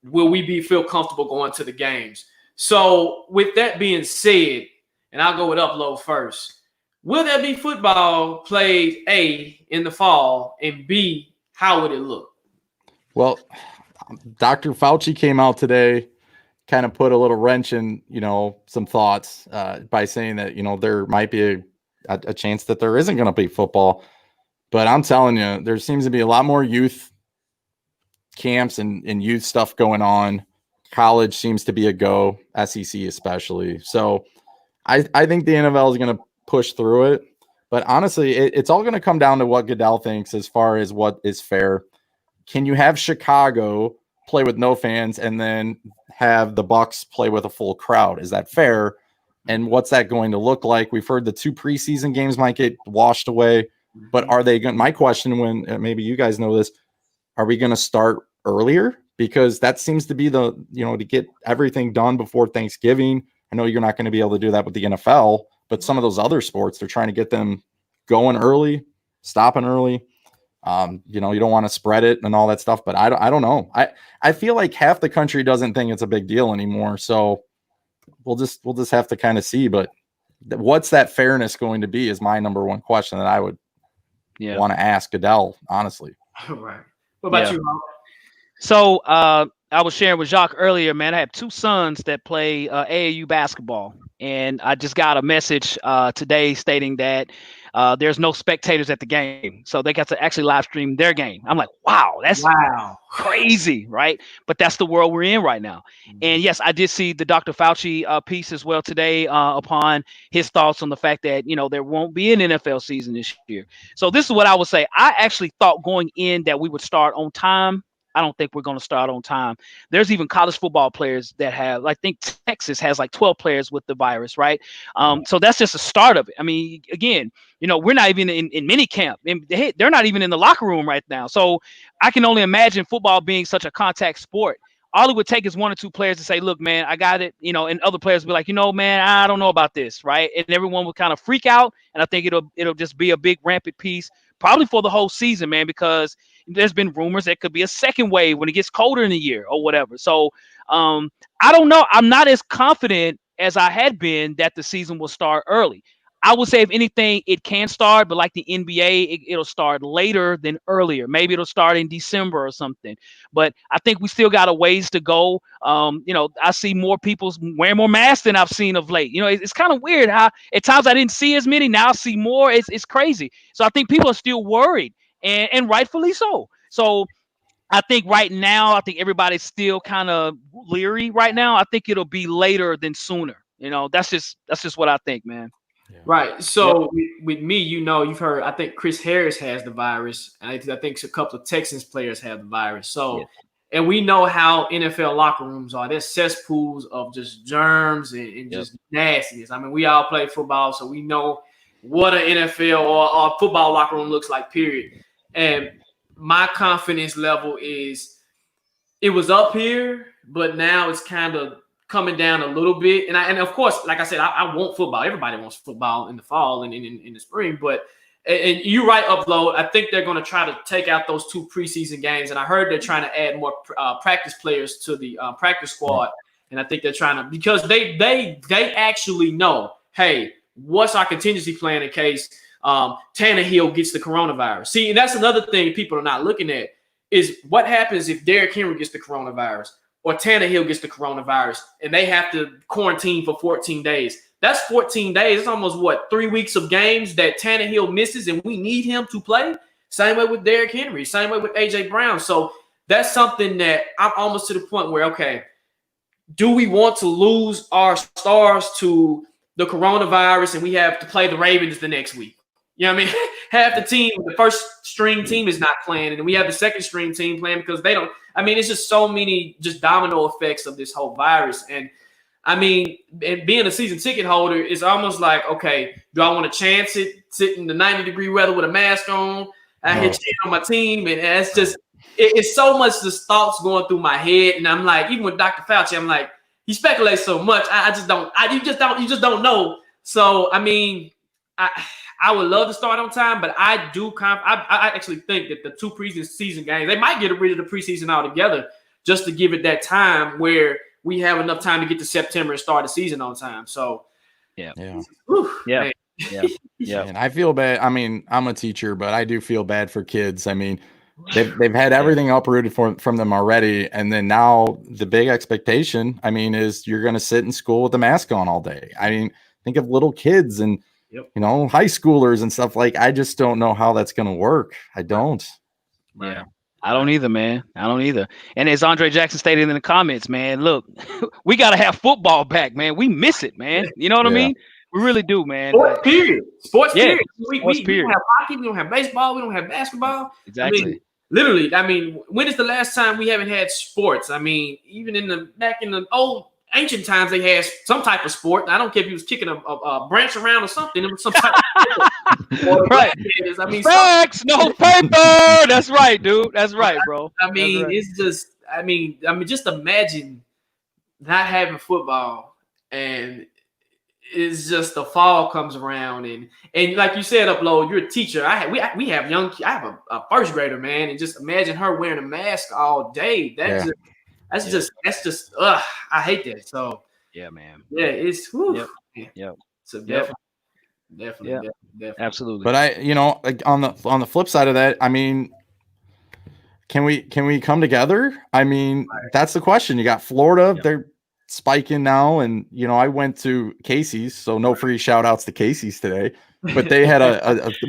will we feel comfortable going to the games. So with that being said, and I'll go with Upload first, will there be football played A in the fall, and B, how would it look? Well, Dr. Fauci came out today, kind of put a little wrench in, some thoughts by saying that, there might be a chance that there isn't going to be football. But I'm telling you, there seems to be a lot more youth camps and youth stuff going on. College seems to be a go, SEC especially. So I think the NFL is going to push through it. But honestly, it's all going to come down to what Goodell thinks as far as what is fair. Can you have Chicago play with no fans and then have the Bucks play with a full crowd? Is that fair? And what's that going to look like? We've heard the 2 preseason games might get washed away, but are they going? My question, when maybe you guys know this, are we going to start earlier? Because that seems to be to get everything done before Thanksgiving. I know you're not going to be able to do that with the NFL, but some of those other sports, they're trying to get them going early, stopping early. You don't want to spread it and all that stuff, but I don't know. I feel like half the country doesn't think it's a big deal anymore. So we'll just have to kind of see, but what's that fairness going to be is my number one question that I would want to ask Goodell, honestly. Right. What about you, Mark? So I was sharing with Jacques earlier, man. I have 2 sons that play AAU basketball, and I just got a message today stating that there's no spectators at the game, so they got to actually live stream their game. I'm like, wow, that's crazy, right? But that's the world we're in right now. And yes, I did see the Dr. Fauci piece as well today upon his thoughts on the fact that there won't be an NFL season this year. So this is what I would say. I actually thought going in that we would start on time. I don't think we're going to start on time. There's even college football players that have, I think Texas has like 12 players with the virus, right? So that's just a start of it. I mean, again, we're not even in mini camp. They're not even in the locker room right now. So I can only imagine football being such a contact sport. All it would take is 1 or 2 players to say, look, man, I got it, and other players would be like, man, I don't know about this, right? And everyone would kind of freak out. And I think it'll just be a big rampant piece probably for the whole season, man, because there's been rumors that could be a second wave when it gets colder in the year or whatever. So I don't know. I'm not as confident as I had been that the season will start early. I would say, if anything, it can start, but like the NBA, it'll start later than earlier. Maybe it'll start in December or something. But I think we still got a ways to go. I see more people wearing more masks than I've seen of late. It's kind of weird how at times I didn't see as many. Now I see more. It's crazy. So I think people are still worried, and rightfully so. So I think right now, I think everybody's still kind of leery right now. I think it'll be later than sooner. That's just what I think, man. Yeah. Right. So with me, you've heard, I think Chris Harris has the virus. And I think a couple of Texans players have the virus. So, and we know how NFL locker rooms are. They're cesspools of just germs and just nastiness. I mean, we all play football, so we know what an NFL or football locker room looks like, period. And my confidence level is, it was up here, but now it's kind of coming down a little bit. And of course, like I said, I want football. Everybody wants football in the fall and in the spring. But and you're right, Upload. I think they're going to try to take out those 2 preseason games. And I heard they're trying to add more practice players to the practice squad. And I think they're trying to, because they actually know, hey, what's our contingency plan in case Tannehill gets the coronavirus? See, and that's another thing people are not looking at, is what happens if Derrick Henry gets the coronavirus or Tannehill gets the coronavirus and they have to quarantine for 14 days. That's 14 days. It's almost 3 weeks of games that Tannehill misses, and we need him to play. Same way with Derrick Henry. Same way with AJ Brown. So that's something that I'm almost to the point where, okay, do we want to lose our stars to the coronavirus and we have to play the Ravens the next week? You know what I mean? Half the team, the first string team is not playing, and we have the second string team playing because they don't. I mean, it's just so many just domino effects of this whole virus. And I mean, and being a season ticket holder, it's almost like, okay, do I want to chance it, sit in the 90-degree weather with a mask on? I hit cheer on my team, and it's just it's so much just thoughts going through my head. And I'm like, even with Dr. Fauci, I'm like, he speculates so much. I just don't. You just don't know. So I mean, I would love to start on time, but I do. I actually think that the 2 preseason games, they might get rid of the preseason altogether, just to give it that time where we have enough time to get to September and start the season on time. So yeah. And I feel bad. I mean, I'm a teacher, but I do feel bad for kids. I mean, they've had everything uprooted from them already, and then now the big expectation, I mean, is you're going to sit in school with a mask on all day. I mean, think of little kids and high schoolers and stuff. Like, I just don't know how that's going to work. I don't. Yeah. I don't either, man. I don't either. And as Andre Jackson stated in the comments, man, look, we got to have football back, man. We miss it, man. You know what I mean? We really do, man. Sports period. Sports period. We don't have hockey. We don't have baseball. We don't have basketball. Exactly. I mean, literally. I mean, when is the last time we haven't had sports? I mean, even back in the old ancient times, they had some type of sport. I don't care if he was kicking a branch around or something. It was some type of sport. Right. I mean, facts, no paper. That's right, dude. That's right, bro. I mean, right. It's just. I mean, just imagine not having football, and it's just the fall comes around, and like you said, Upload, you're a teacher. We have I have a first grader, man, and just imagine her wearing a mask all day. That's just I hate that. So yeah, man. Yeah, it's yep. So definitely. Absolutely. But I, like on the flip side of that, I mean, can we come together? I mean, that's the question. You got Florida, they're spiking now, and I went to Casey's, so no free shout outs to Casey's today, but they had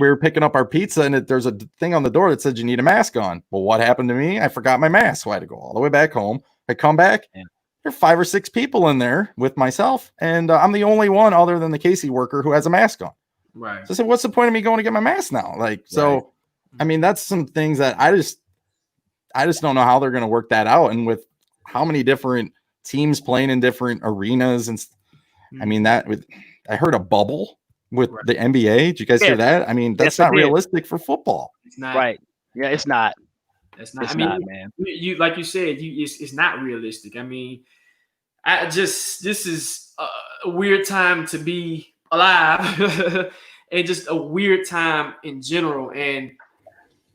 we were picking up our pizza, and there's a thing on the door that said you need a mask on. Well, what happened to me? I forgot my mask, so I had to go all the way back home. I come back, there are 5 or 6 people in there with myself, and I'm the only one other than the Casey worker who has a mask on. Right. So I said, what's the point of me going to get my mask now? Like, so I mean, that's some things that I just don't know how they're going to work that out, and with how many different teams playing in different arenas. And I mean, I heard a bubble with the NBA. Did you guys hear that? I mean, that's not realistic for football. It's not. Right. Yeah, it's not. That's not. It's not, man. You like you said, it's not realistic. I mean, this is a weird time to be alive, and just a weird time in general. And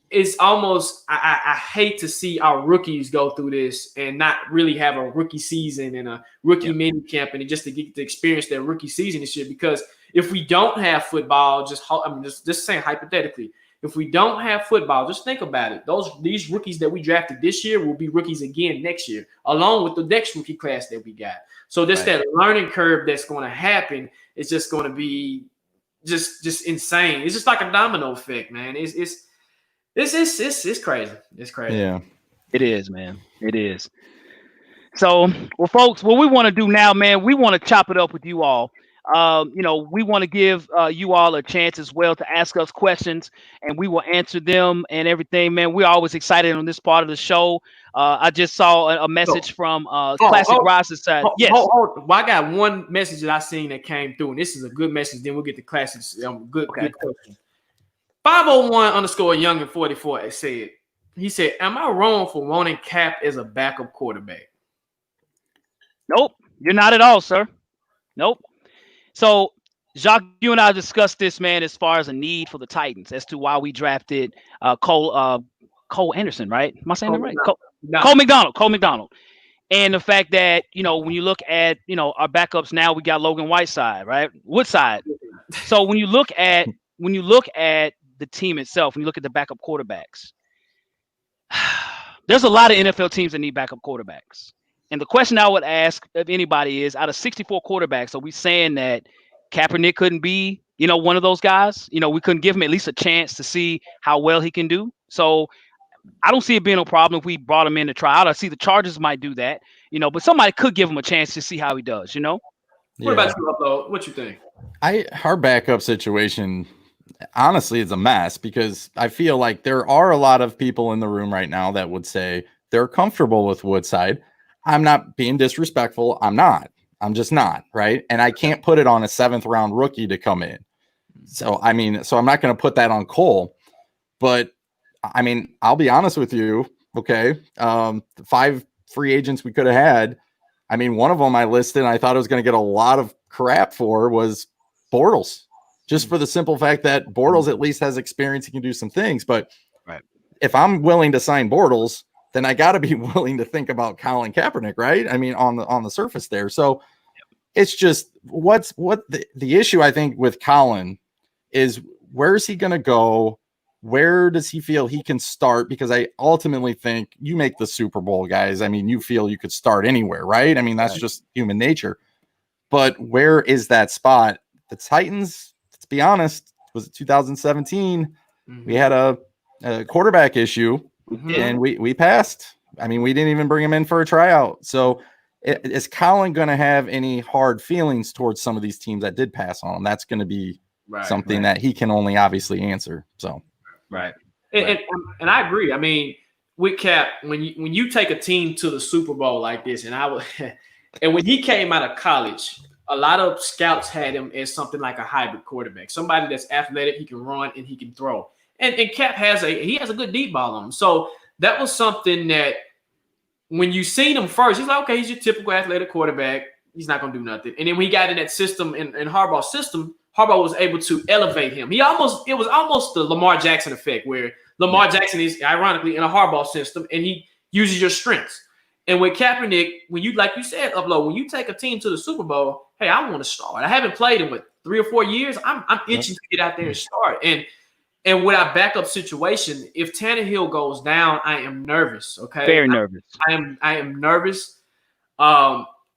it's almost I hate to see our rookies go through this and not really have a rookie season and a rookie mini camp, and just to get to experience their rookie season and shit. Because if we don't have football, just saying hypothetically, if we don't have football, just think about it. These rookies that we drafted this year will be rookies again next year, along with the next rookie class that we got. So just that learning curve that's going to happen is just going to be just insane. It's just like a domino effect, man. It's crazy. It's crazy. Yeah, it is, man. It is. So, well, folks, what we want to do now, man, we want to chop it up with you all. We want to give you all a chance as well to ask us questions, and we will answer them and everything, man. We're always excited on this part of the show. I just saw a message from Classic Ross's side. Yes. Well, I got one message that I seen that came through, and this is a good message. Then we'll get the classics. Good question. 501_Youngin44 said, he said, am I wrong for wanting Cap as a backup quarterback? Nope, you're not at all, sir. Nope. So, Jacques, you and I discussed this, man, as far as a need for the Titans, as to why we drafted Cole Anderson, right? Am I saying that right? Cole McDonald. And the fact that, when you look at, our backups now, we got Logan Whiteside, right? Woodside. So when you look at the team itself, when you look at the backup quarterbacks, there's a lot of NFL teams that need backup quarterbacks. And the question I would ask of anybody is, out of 64 quarterbacks, are we saying that Kaepernick couldn't be one of those guys. We couldn't give him at least a chance to see how well he can do. So I don't see it being a problem if we brought him in to try out. I see the Chargers might do that, but somebody could give him a chance to see how he does. What about you, Upload? What you think? Our backup situation, honestly, is a mess because I feel like there are a lot of people in the room right now that would say they're comfortable with Woodside. I'm not being disrespectful. I'm not. I'm just not, right? And I can't put it on a 7th round rookie to come in. So I'm not going to put that on Cole. But I mean, I'll be honest with you. Okay. The 5 free agents we could have had. I mean, one of them I listed, and I thought I was going to get a lot of crap for was Bortles, just for the simple fact that Bortles at least has experience. He can do some things. But if I'm willing to sign Bortles, then I got to be willing to think about Colin Kaepernick, right? I mean, on the surface there. So it's just what the issue, I think, with Colin is where is he going to go? Where does he feel he can start? Because I ultimately think you make the Super Bowl, guys. I mean, you feel you could start anywhere, right? I mean, that's just human nature. But where is that spot? The Titans, let's be honest, was it 2017? Mm-hmm. We had a quarterback issue, and we passed. I mean, we didn't even bring him in for a tryout. So is Colin going to have any hard feelings towards some of these teams that did pass on him? That's going to be something that he can only obviously answer. So. Right. And I agree. I mean, with Cap, when you take a team to the Super Bowl like this, and when he came out of college, a lot of scouts had him as something like a hybrid quarterback, somebody that's athletic, he can run and he can throw. And Cap has a good deep ball on him. So that was something that when you seen him first, he's like, okay, he's your typical athletic quarterback. He's not going to do nothing. And then when he got in that system, in Harbaugh's system, Harbaugh was able to elevate him. It was almost the Lamar Jackson effect, where Lamar Jackson is ironically in a Harbaugh system and he uses your strengths. And with Kaepernick, when you, like you said, Upload, when you take a team to the Super Bowl, hey, I want to start. I haven't played in 3 or 4 years. I'm itching to get out there and start. And with our backup situation, if Tannehill goes down, I am nervous. Okay, very nervous. I am nervous.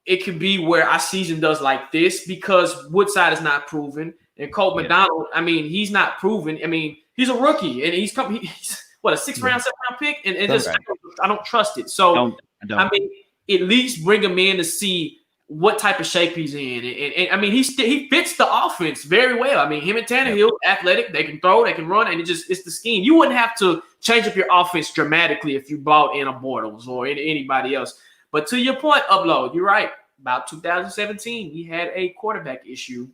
It could be where our season does like this because Woodside is not proven, and Colt McDonald. I mean, he's not proven. I mean, he's a rookie, and he's what, a 6th round, 7th round pick, and just I don't trust it. So I mean, at least bring him in to see what type of shape he's in, and I mean, he fits the offense very well. I mean, him and Tannehill, athletic, they can throw, they can run, and it's the scheme. You wouldn't have to change up your offense dramatically if you brought in a Bortles or anybody else. But to your point, Upload, you're right. About 2017, we had a quarterback issue.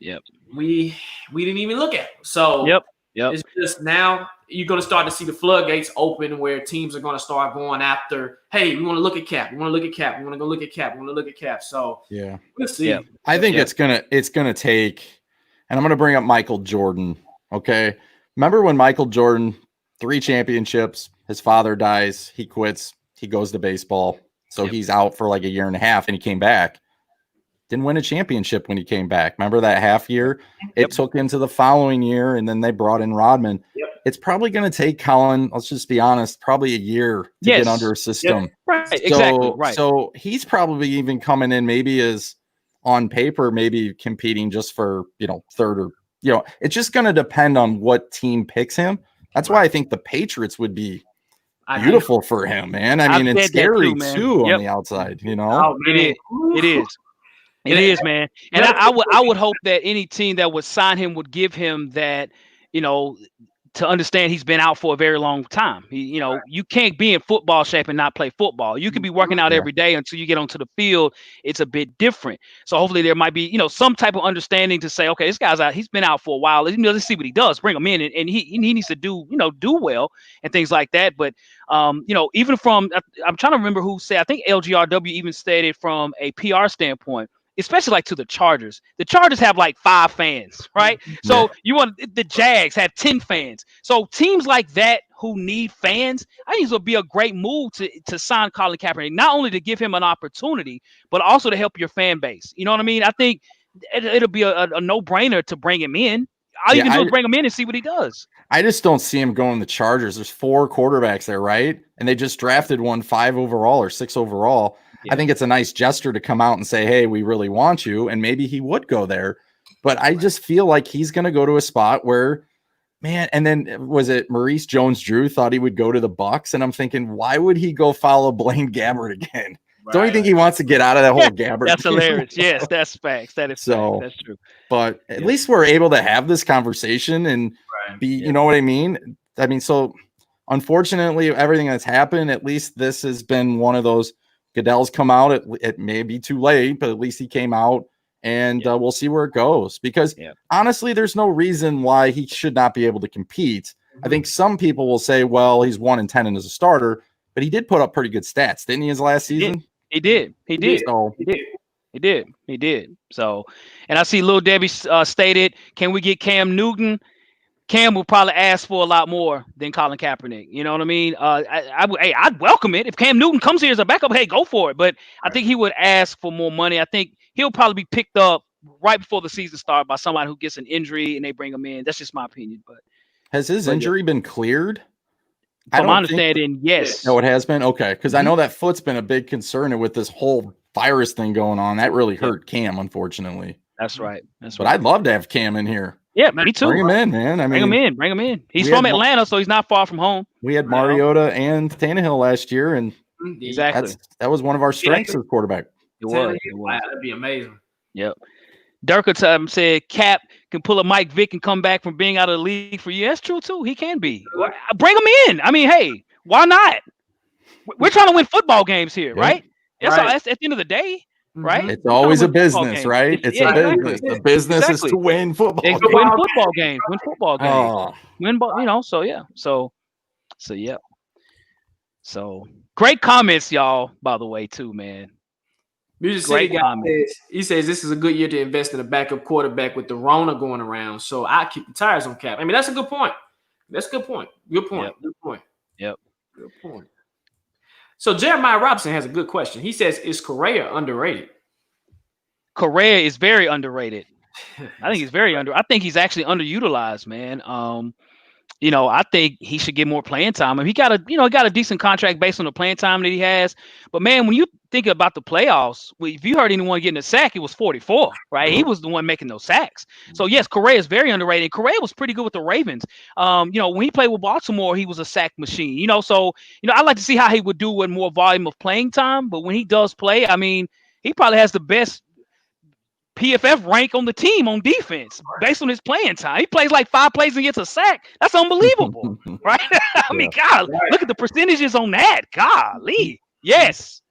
Yep. We didn't even look at it. So it's just now you're going to start to see the floodgates open where teams are going to start going after, hey, we want to look at Cap. We want to look at Cap. We want to go look at Cap. We want to look at Cap. So we'll see. Yeah. I think it's gonna take, and I'm gonna bring up Michael Jordan. Okay. Remember when Michael Jordan, 3 championships, his father dies, he quits, he goes to baseball. So he's out for like a year and a half, and he came back. Didn't win a championship when he came back. Remember that half year? It took into the following year, and then they brought in Rodman. It's probably going to take Colin, let's just be honest, probably a year to get under a system. Right, exactly. Right. So he's probably even coming in maybe as on paper, maybe competing just for, 3rd or, it's just going to depend on what team picks him. That's why I think the Patriots would be beautiful for him, man. I mean, it's scary too on the outside, Oh, it is, man. And I would hope that any team that would sign him would give him that, to understand he's been out for a very long time. You can't be in football shape and not play football. You can be working out every day until you get onto the field. It's a bit different. So hopefully there might be, some type of understanding to say, okay, this guy's out. He's been out for a while. Let's see what he does. Bring him in, and he needs to do well and things like that. But even from, I'm trying to remember who said, I think LGRW even stated from a PR standpoint, especially like to the Chargers. The Chargers have like 5 fans, right? So you want the Jags have 10 fans. So teams like that who need fans, I think it would be a great move to sign Colin Kaepernick, not only to give him an opportunity, but also to help your fan base. You know what I mean? I think it'll be a no-brainer to bring him in. All you can do is bring him in and see what he does. I just don't see him going the Chargers. There's 4 quarterbacks there, right? And they just drafted one 5 overall or 6 overall. I think it's a nice gesture to come out and say, hey, we really want you. And maybe he would go there. But I just feel like he's going to go to a spot where, man, and then was it Maurice Jones-Drew thought he would go to the Bucks? And I'm thinking, why would he go follow Blaine Gabbert again? Right. Don't you think he wants to get out of that whole Gabbert? That's hilarious. Yes, that's facts. That is facts. That's true. But at least we're able to have this conversation and be, you know what I mean? I mean, so unfortunately, everything that's happened, at least this has been one of those. Goodell's come out. It may be too late, but at least he came out. And we'll see where it goes because honestly, there's no reason why he should not be able to compete. I think some people will say, well, he's 1-10 as a starter, but he did put up pretty good stats, didn't he, his last season? He did. So, he did. So, and I see Lil Debbie stated, can we get Cam Newton? Cam will probably ask for a lot more than Colin Kaepernick. You know what I mean? I'd welcome it. If Cam Newton comes here as a backup, hey, go for it. But I think he would ask for more money. I think he'll probably be picked up right before the season starts by somebody who gets an injury and they bring him in. That's just my opinion. But has his injury been cleared? From my understanding, yes. No, it has been? Okay, because I know that foot's been a big concern, and with this whole virus thing going on, that really hurt Cam, unfortunately. That's right. But I'd love to have Cam in here. Yeah, me too. Bring him in, man. I mean, bring him in. He's from Atlanta, so he's not far from home. We had Mariota and Tannehill last year, and exactly that was one of our strengths as quarterback. It was. Wow, that'd be amazing. Yep. Dirk said Cap can pull a Mike Vick and come back from being out of the league for you. That's true too. He can be. Bring him in. I mean, hey, why not? We're trying to win football games here, right? That's at the end of the day. Right, it's always a business, right? It's a business. The business is to win football games. Win football games. Win football games. Win, you know. So yeah. So yeah. So great comments, y'all. By the way, too, man. Music City guy says, he says this is a good year to invest in a backup quarterback with the Rona going around. So I keep the tires on Cap. I mean, that's a good point. That's a good point. Good point. Yep. Good point. Yep. Good point. So Jeremiah Robinson has a good question. He says, is Correa underrated? Correa is very underrated. I think he's I think he's actually underutilized, man. You know, I think he should get more playing time. I mean, he got a decent contract based on the playing time that he has. But man, when you think about the playoffs, if you heard anyone getting a sack, it was 44, right? He was the one making those sacks. So yes, Correa is very underrated. Correa was pretty good with the Ravens. You know, when he played with Baltimore, he was a sack machine. You know, so I'd like to see how he would do with more volume of playing time. But when he does play, I mean, he probably has the best PFF rank on the team on defense based on his playing time. He plays like 5 plays and gets a sack. That's unbelievable, right? I mean, God, look at the percentages on that. Golly. Yes.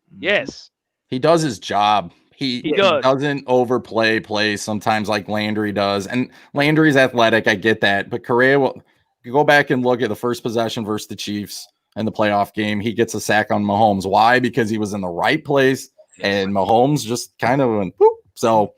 He does his job. He doesn't overplay plays sometimes like Landry does. And Landry's athletic. I get that. But Correa will go back and look at the first possession versus the Chiefs in the playoff game. He gets a sack on Mahomes. Why? Because he was in the right place and Mahomes just kind of went boop. So,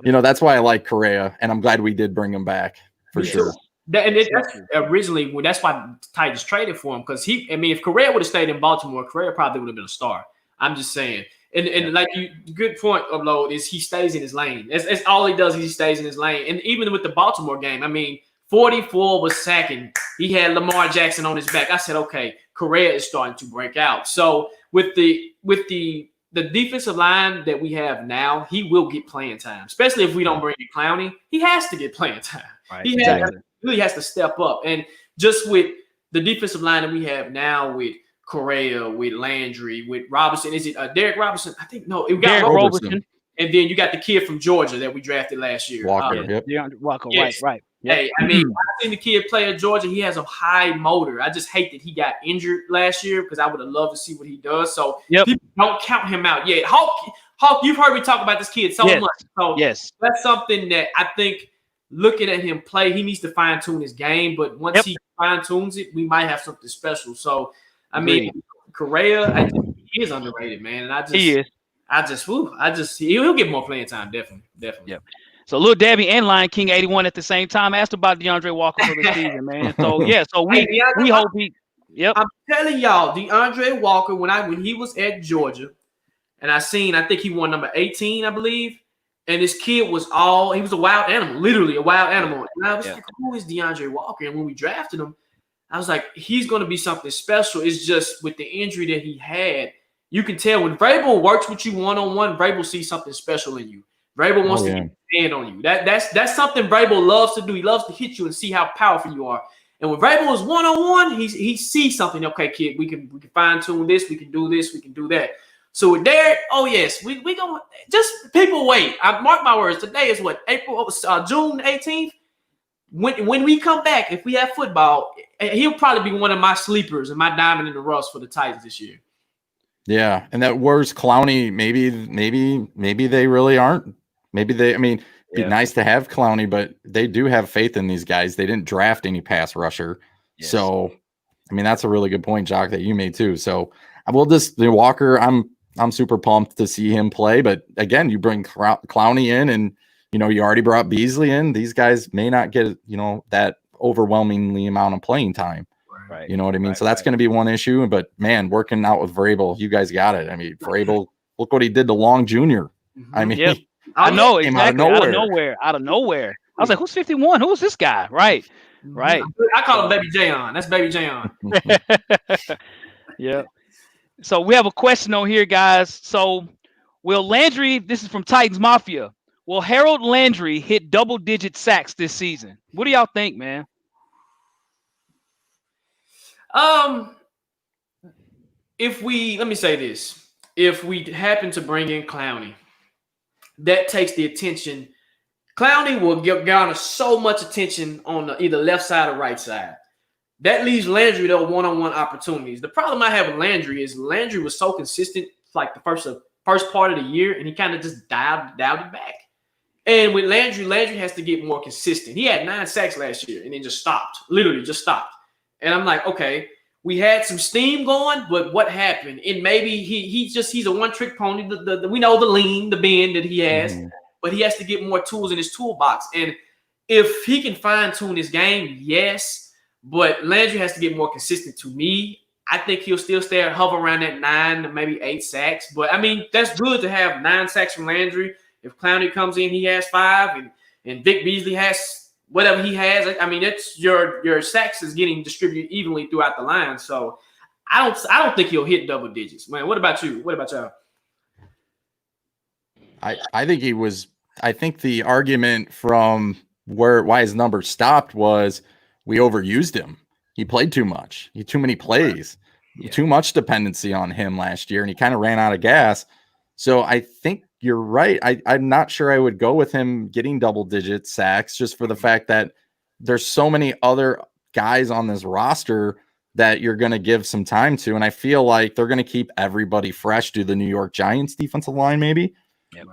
you know, that's why I like Correa, and I'm glad we did bring him back for sure. That's originally, that's why Titans traded for him, because if Correa would have stayed in Baltimore, Correa probably would have been a star. I'm just saying. And like good point, Upload, is he stays in his lane. That's all he does is he stays in his lane. And even with the Baltimore game, I mean, 44 was sacking. He had Lamar Jackson on his back. I said, okay, Correa is starting to break out. So with the defensive line that we have now, he will get playing time, especially if we don't bring in Clowney. He has to get playing time. Right, he really has to step up. And just with the defensive line that we have now with Correa, with Landry, with Robinson, is it Derrick Robinson? I think no, we got Robertson. And then you got the kid from Georgia that we drafted last year. Walker, Walker, yes. right. Yep. Hey, I mean, I've seen the kid play at Georgia. He has a high motor. I just hate that he got injured last year because I would have loved to see what he does. So people don't count him out yet. Hawk, you've heard me talk about this kid so much. So that's something that I think looking at him play, he needs to fine-tune his game. But once he fine-tunes it, we might have something special. So, I mean, Correa, he is underrated, man. And he is. He'll get more playing time, definitely. Yep. So Lil Debbie and Lion King 81 at the same time asked about DeAndre Walker for the season, man. So we hope he. Yep. I'm telling y'all, DeAndre Walker, when he was at Georgia, and I think he won number 18, I believe. And this kid he was a wild animal, literally a wild animal. And I was like, who is DeAndre Walker? And when we drafted him, I was like, he's going to be something special. It's just with the injury that he had, you can tell when Vrabel works with you one-on-one, Vrabel sees something special in you. Vrabel wants to get his hand on you. That's something Vrabel loves to do. He loves to hit you and see how powerful you are. And when Vrabel is one-on-one, he sees something. Okay, kid, we can fine-tune this. We can do this. We can do that. So with Derrick, oh yes, we gonna just people wait. I mark my words. Today is what June 18th. When we come back, if we have football, he'll probably be one of my sleepers and my diamond in the rough for the Titans this year. Yeah, and that worst Clowney, maybe they really aren't. Maybe they. I mean, it'd be nice to have Clowney, but they do have faith in these guys. They didn't draft any pass rusher, so I mean that's a really good point, Jock, that you made too. So I will just Walker. I'm super pumped to see him play, but again, you bring Clowney in, and you already brought Beasley in. These guys may not get that overwhelmingly amount of playing time. Right. You know what I mean? So that's going to be one issue. But man, working out with Vrabel, you guys got it. I mean, Vrabel, look what he did to Long Jr. I mean, I know exactly. Out of nowhere. I was like, who's 51? Who's this guy? Right. Right. I call him Baby Jayon. That's Baby Jayon. Yeah. So we have a question on here, guys. So will Landry, this is from Titans Mafia, will Harold Landry hit double-digit sacks this season? What do y'all think, man? Let me say this. If we happen to bring in Clowney, that takes the attention. Clowney will garner so much attention on the either left side or right side. That leaves Landry those one-on-one opportunities. The problem I have with Landry is Landry was so consistent like the first part of the year, and he kind of just dialed it back. And with Landry has to get more consistent. He had 9 sacks last year and then just stopped. Literally just stopped. And I'm like, okay, we had some steam going, but what happened? And maybe he's a one-trick pony. We know the lean, the bend that he has, but he has to get more tools in his toolbox. And if he can fine-tune his game, yes, but Landry has to get more consistent to me. I think he'll still hover around that 9 to maybe 8 sacks. But, I mean, that's good to have 9 sacks from Landry. If Clowney comes in, he has 5, and Vic Beasley has whatever he has. I mean, it's your sacks is getting distributed evenly throughout the line. So I don't think he'll hit double digits, man. What about you? What about y'all? I think he was. I think the argument from why his number stopped was we overused him. He played too much. He had too many plays. Too much dependency on him last year, and he kind of ran out of gas. So I think you're right. I'm not sure I would go with him getting double-digit sacks just for the fact that there's so many other guys on this roster that you're going to give some time to, and I feel like they're going to keep everybody fresh. Do the New York Giants defensive line maybe?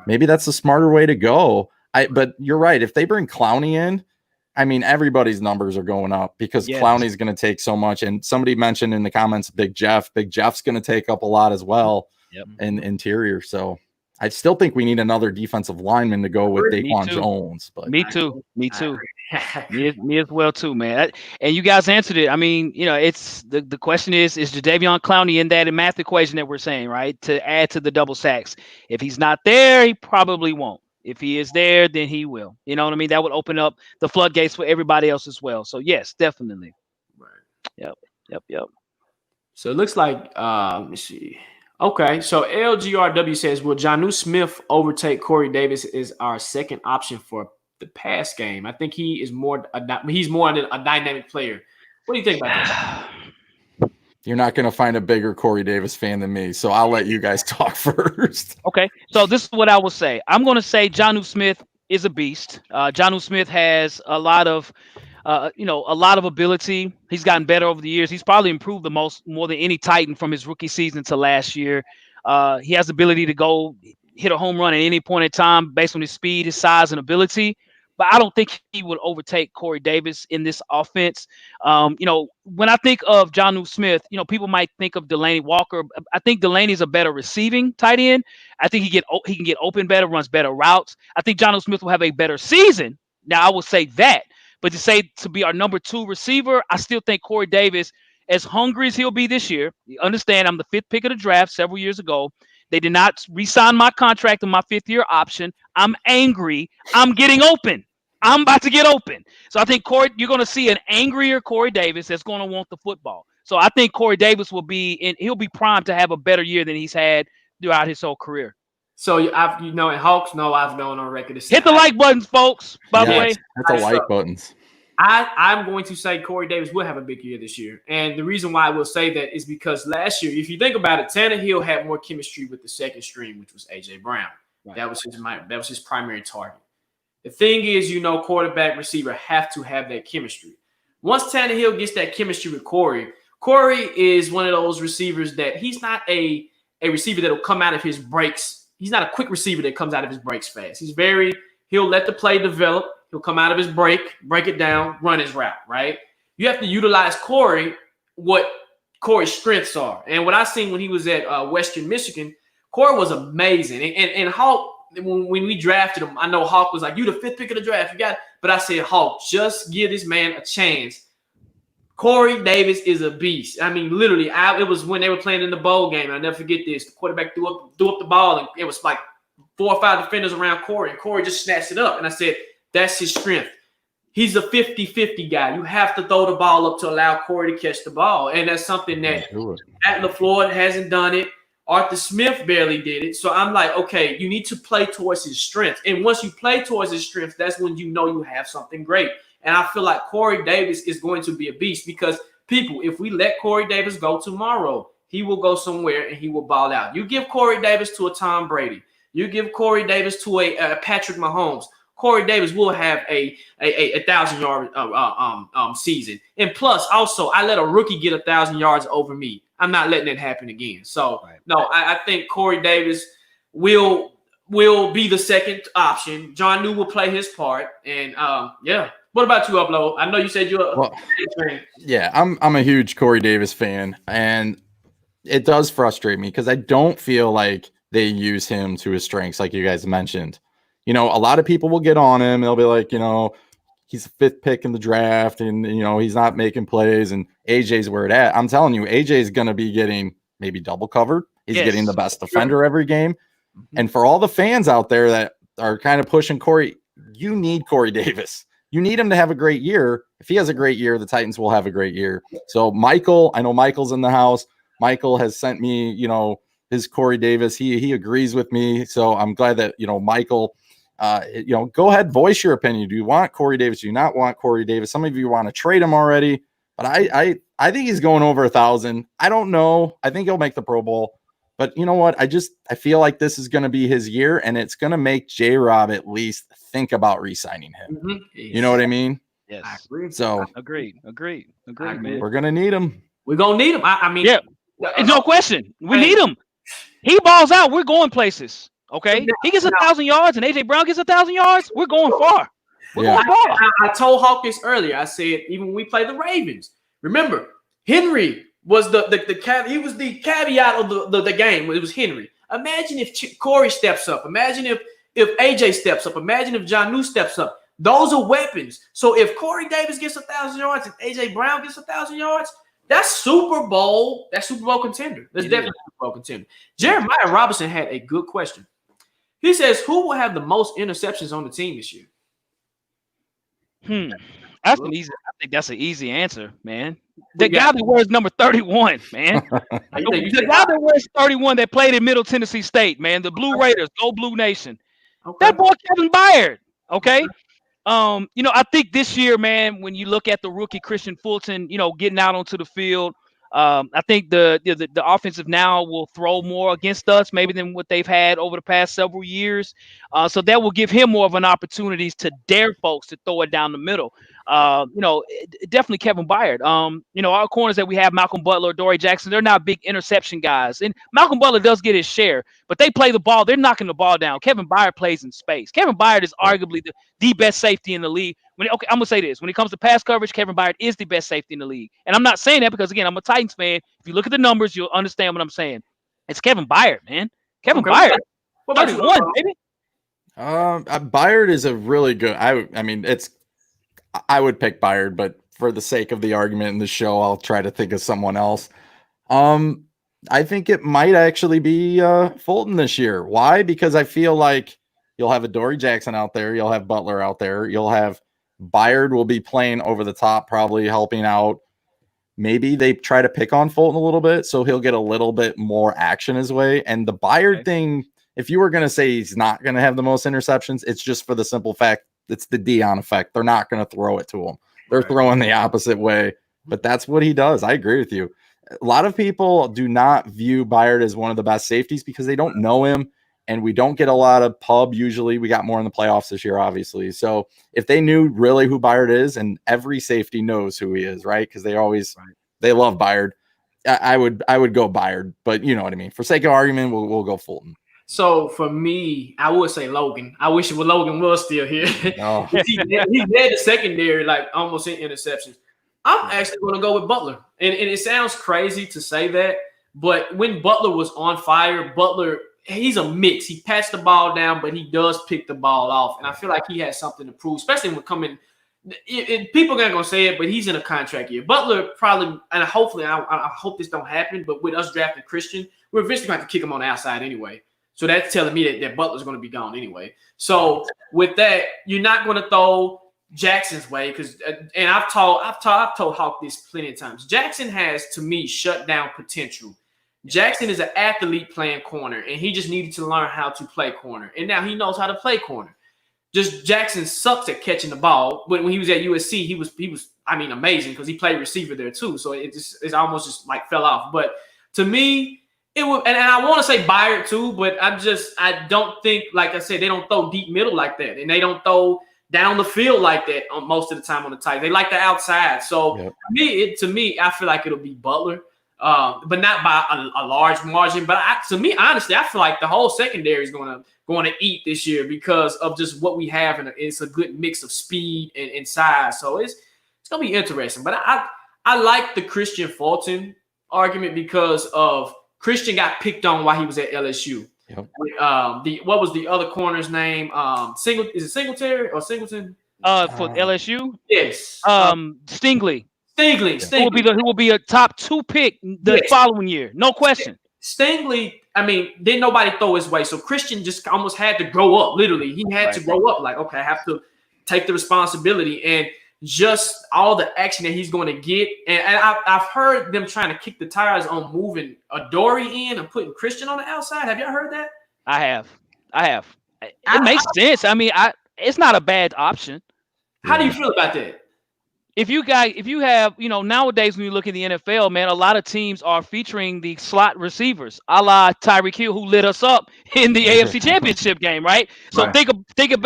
Maybe that's a smarter way to go. But you're right. If they bring Clowney in, I mean, everybody's numbers are going up because Clowney's going to take so much. And somebody mentioned in the comments, Big Jeff. Big Jeff's going to take up a lot as well in interior. So I still think we need another defensive lineman to go with Daquan Jones. But Me too. Me as well too, man. And you guys answered it. I mean, it's the question is Jadeveon Clowney in that math equation that we're saying, right? To add to the double sacks. If he's not there, he probably won't. If he is there, then he will. You know what I mean? That would open up the floodgates for everybody else as well. So yes, definitely. Right. Yep. So it looks like let me see. Okay, so LGRW says, will Jonnu Smith overtake Corey Davis as our second option for the pass game? I think he's more a dynamic player. What do you think about that? You're not going to find a bigger Corey Davis fan than me, so I'll let you guys talk first. Okay, so this is what I will say. I'm going to say Jonnu Smith is a beast. Jonnu Smith has a lot of ability. He's gotten better over the years. He's probably improved more than any Titan from his rookie season to last year. He has the ability to go hit a home run at any point in time based on his speed, his size, and ability. But I don't think he would overtake Corey Davis in this offense. When I think of Jonnu Smith, people might think of Delaney Walker. I think Delaney's a better receiving tight end. I think he can get open better, runs better routes. I think Jonnu Smith will have a better season. Now, I will say that. But to be our number 2 receiver, I still think Corey Davis, as hungry as he'll be this year, you understand I'm the 5th pick of the draft several years ago. They did not re-sign my contract on my 5th-year option. I'm angry. I'm getting open. I'm about to get open. So I think you're going to see an angrier Corey Davis that's going to want the football. So I think Corey Davis he'll be primed to have a better year than he's had throughout his whole career. So and Hawks know I've gone on record to say Hit the like buttons, folks. By the way, hit the like buttons. I'm going to say Corey Davis will have a big year this year. And the reason why I will say that is because last year, if you think about it, Tannehill had more chemistry with the second string, which was A.J. Brown. Right. That was his primary target. The thing is, quarterback, receiver have to have that chemistry. Once Tannehill gets that chemistry with Corey is one of those receivers that he's not a receiver that will come out of his breaks. He's not a quick receiver that comes out of his breaks fast. He'll let the play develop. He'll come out of his break it down, run his route, right? You have to utilize Corey, what Corey's strengths are. And what I seen when he was at Western Michigan, Corey was amazing. And Hawk, when we drafted him, I know Hawk was like, you the 5th pick of the draft. But I said, Hawk, just give this man a chance. Corey Davis is a beast. I mean, literally, it was when they were playing in the bowl game. I'll never forget this. The quarterback threw up the ball, and it was like 4 or 5 defenders around Corey, and Corey just snatched it up. And I said, that's his strength. He's a 50-50 guy. You have to throw the ball up to allow Corey to catch the ball. And that's something that Matt LaFleur hasn't done it. Arthur Smith barely did it. So I'm like, okay, you need to play towards his strength. And once you play towards his strength, that's when you know you have something great. And I feel like Corey Davis is going to be a beast because people, if we let Corey Davis go tomorrow, he will go somewhere and he will ball out. You give Corey Davis to a Tom Brady. You give Corey Davis to a Patrick Mahomes. Corey Davis will have a 1,000-yard season. And plus, also, I let a rookie get 1,000 yards over me. I'm not letting it happen again. So, no, I think Corey Davis will be the second option. John New will play his part. And, yeah. What about you, Upload? I know you said you're a fan. Yeah, I'm a huge Corey Davis fan. And it does frustrate me because I don't feel like they use him to his strengths like you guys mentioned. A lot of people will get on him. They'll be like, he's a 5th pick in the draft and, he's not making plays and AJ's where it at. I'm telling you, AJ is going to be getting maybe double covered. He's getting the best defender every game. Mm-hmm. And for all the fans out there that are kind of pushing Corey, you need Corey Davis. You need him to have a great year. If he has a great year, the Titans will have a great year. So Michael, I know Michael's in the house. Michael has sent me, his Corey Davis. He agrees with me. So I'm glad that, Michael, go ahead, voice your opinion. Do you want Corey Davis? Do you not want Corey Davis? Some of you want to trade him already, but I think he's going over 1,000. I don't know. I think he'll make the Pro Bowl, but you know what? I feel like this is going to be his year, and it's going to make J-Rob at least think about re-signing him. Mm-hmm. You know what I mean? Yes. I agree. So agreed, man. We're going to need him. We're going to need him. I mean, yeah, no question. We need him. He balls out. We're going places. Okay, he gets 1,000 yards, and AJ Brown gets 1,000 yards. We're going far. We're going far. I told Hawk this earlier. I said even when we play the Ravens, remember Henry was the he was the caveat of the game. It was Henry. Imagine if Corey steps up. Imagine if AJ steps up. Imagine if John New steps up. Those are weapons. So if Corey Davis gets 1,000 yards and AJ Brown gets 1,000 yards, that's Super Bowl. That's Super Bowl contender. That's definitely Super Bowl contender. Jeremiah Robinson had a good question. He says, who will have the most interceptions on the team this year? I think that's an easy answer, man. The guy that wears number 31, man. The guy that wears 31 that played in Middle Tennessee State, man. The Blue Raiders, go Blue Nation. Okay. That boy Kevin Byard, okay? I think this year, man, when you look at the rookie Christian Fulton, getting out onto the field, I think the offensive now will throw more against us maybe than what they've had over the past several years. So that will give him more of an opportunity to dare folks to throw it down the middle. Definitely Kevin Byard. Our corners that we have, Malcolm Butler, Dory Jackson, they're not big interception guys. And Malcolm Butler does get his share, but they play the ball. They're knocking the ball down. Kevin Byard plays in space. Kevin Byard is arguably the best safety in the league. I'm going to say this. When it comes to pass coverage, Kevin Byard is the best safety in the league. And I'm not saying that because, again, I'm a Titans fan. If you look at the numbers, you'll understand what I'm saying. It's Kevin Byard, man. Kevin Byard. What about 31, baby? Byard is a really good. I would pick Byard, but for the sake of the argument in the show, I'll try to think of someone else. I think it might actually be Fulton this year. Why? Because I feel like you'll have a Dory Jackson out there. You'll have Butler out there. You'll have Byard will be playing over the top, probably helping out. Maybe they try to pick on Fulton a little bit, so he'll get a little bit more action his way. And the Byard thing, if you were going to say he's not going to have the most interceptions, it's just for the simple fact it's the Dion effect. They're not going to throw it to him. They're throwing the opposite way, but that's what he does. I agree with you. A lot of people do not view Byard as one of the best safeties because they don't know him, and we don't get a lot of pub. Usually we got more in the playoffs this year, obviously. So if they knew really who Byard is, and every safety knows who he is, right? Because they always they love Byard. I would go Byard, but you know what I mean. For sake of argument, we'll go Fulton. So for me, I would say Logan. I wish Logan was still here. Oh. he led the secondary like almost in interceptions. I'm actually going to go with Butler. And it sounds crazy to say that, but when Butler was on fire, Butler, he's a mix. He pats the ball down, but he does pick the ball off. And I feel like he has something to prove, especially when coming – people are going to say it, but he's in a contract year. Butler probably – and hopefully I hope this don't happen, but with us drafting Christian, we're eventually going to kick him on the outside anyway. So that's telling me that Butler's going to be gone anyway. So with that, you're not going to throw – Jackson's way, because and I've told Hawk this plenty of times. Jackson has, to me, shutdown potential. Jackson is an athlete playing corner, and he just needed to learn how to play corner. And now he knows how to play corner. Just Jackson sucks at catching the ball. But when he was at USC, he was amazing because he played receiver there too. So it's almost just like fell off. But to me, it would, and I want to say Byard too, but I don't think, like I said, they don't throw deep middle like that, and they don't throw down the field like that most of the time on the Titans. They like the outside. So to me, I feel like it'll be Butler, but not by a large margin. But to me, honestly, I feel like the whole secondary is going to eat this year because of just what we have, and it's a good mix of speed and size. So it's going to be interesting. But I like the Christian Fulton argument because of Christian got picked on while he was at LSU. Yep. What was the other corner's name? Is it Singletary or Singleton? For LSU? Yes. Stingley. Stingley. Who will be a top 2 pick the following year. No question. Stingley, didn't nobody throw his way. So Christian just almost had to grow up. Literally, he had to grow up. Like, okay, I have to take the responsibility, and just all the action that he's going to get. And I've heard them trying to kick the tires on moving Adoree in and putting Christian on the outside. Have y'all heard that? I have. It makes sense. It's not a bad option. How do you feel about that? If you have, nowadays when you look at the NFL, man, a lot of teams are featuring the slot receivers, a la Tyreek Hill, who lit us up in the AFC Championship game, right? So think of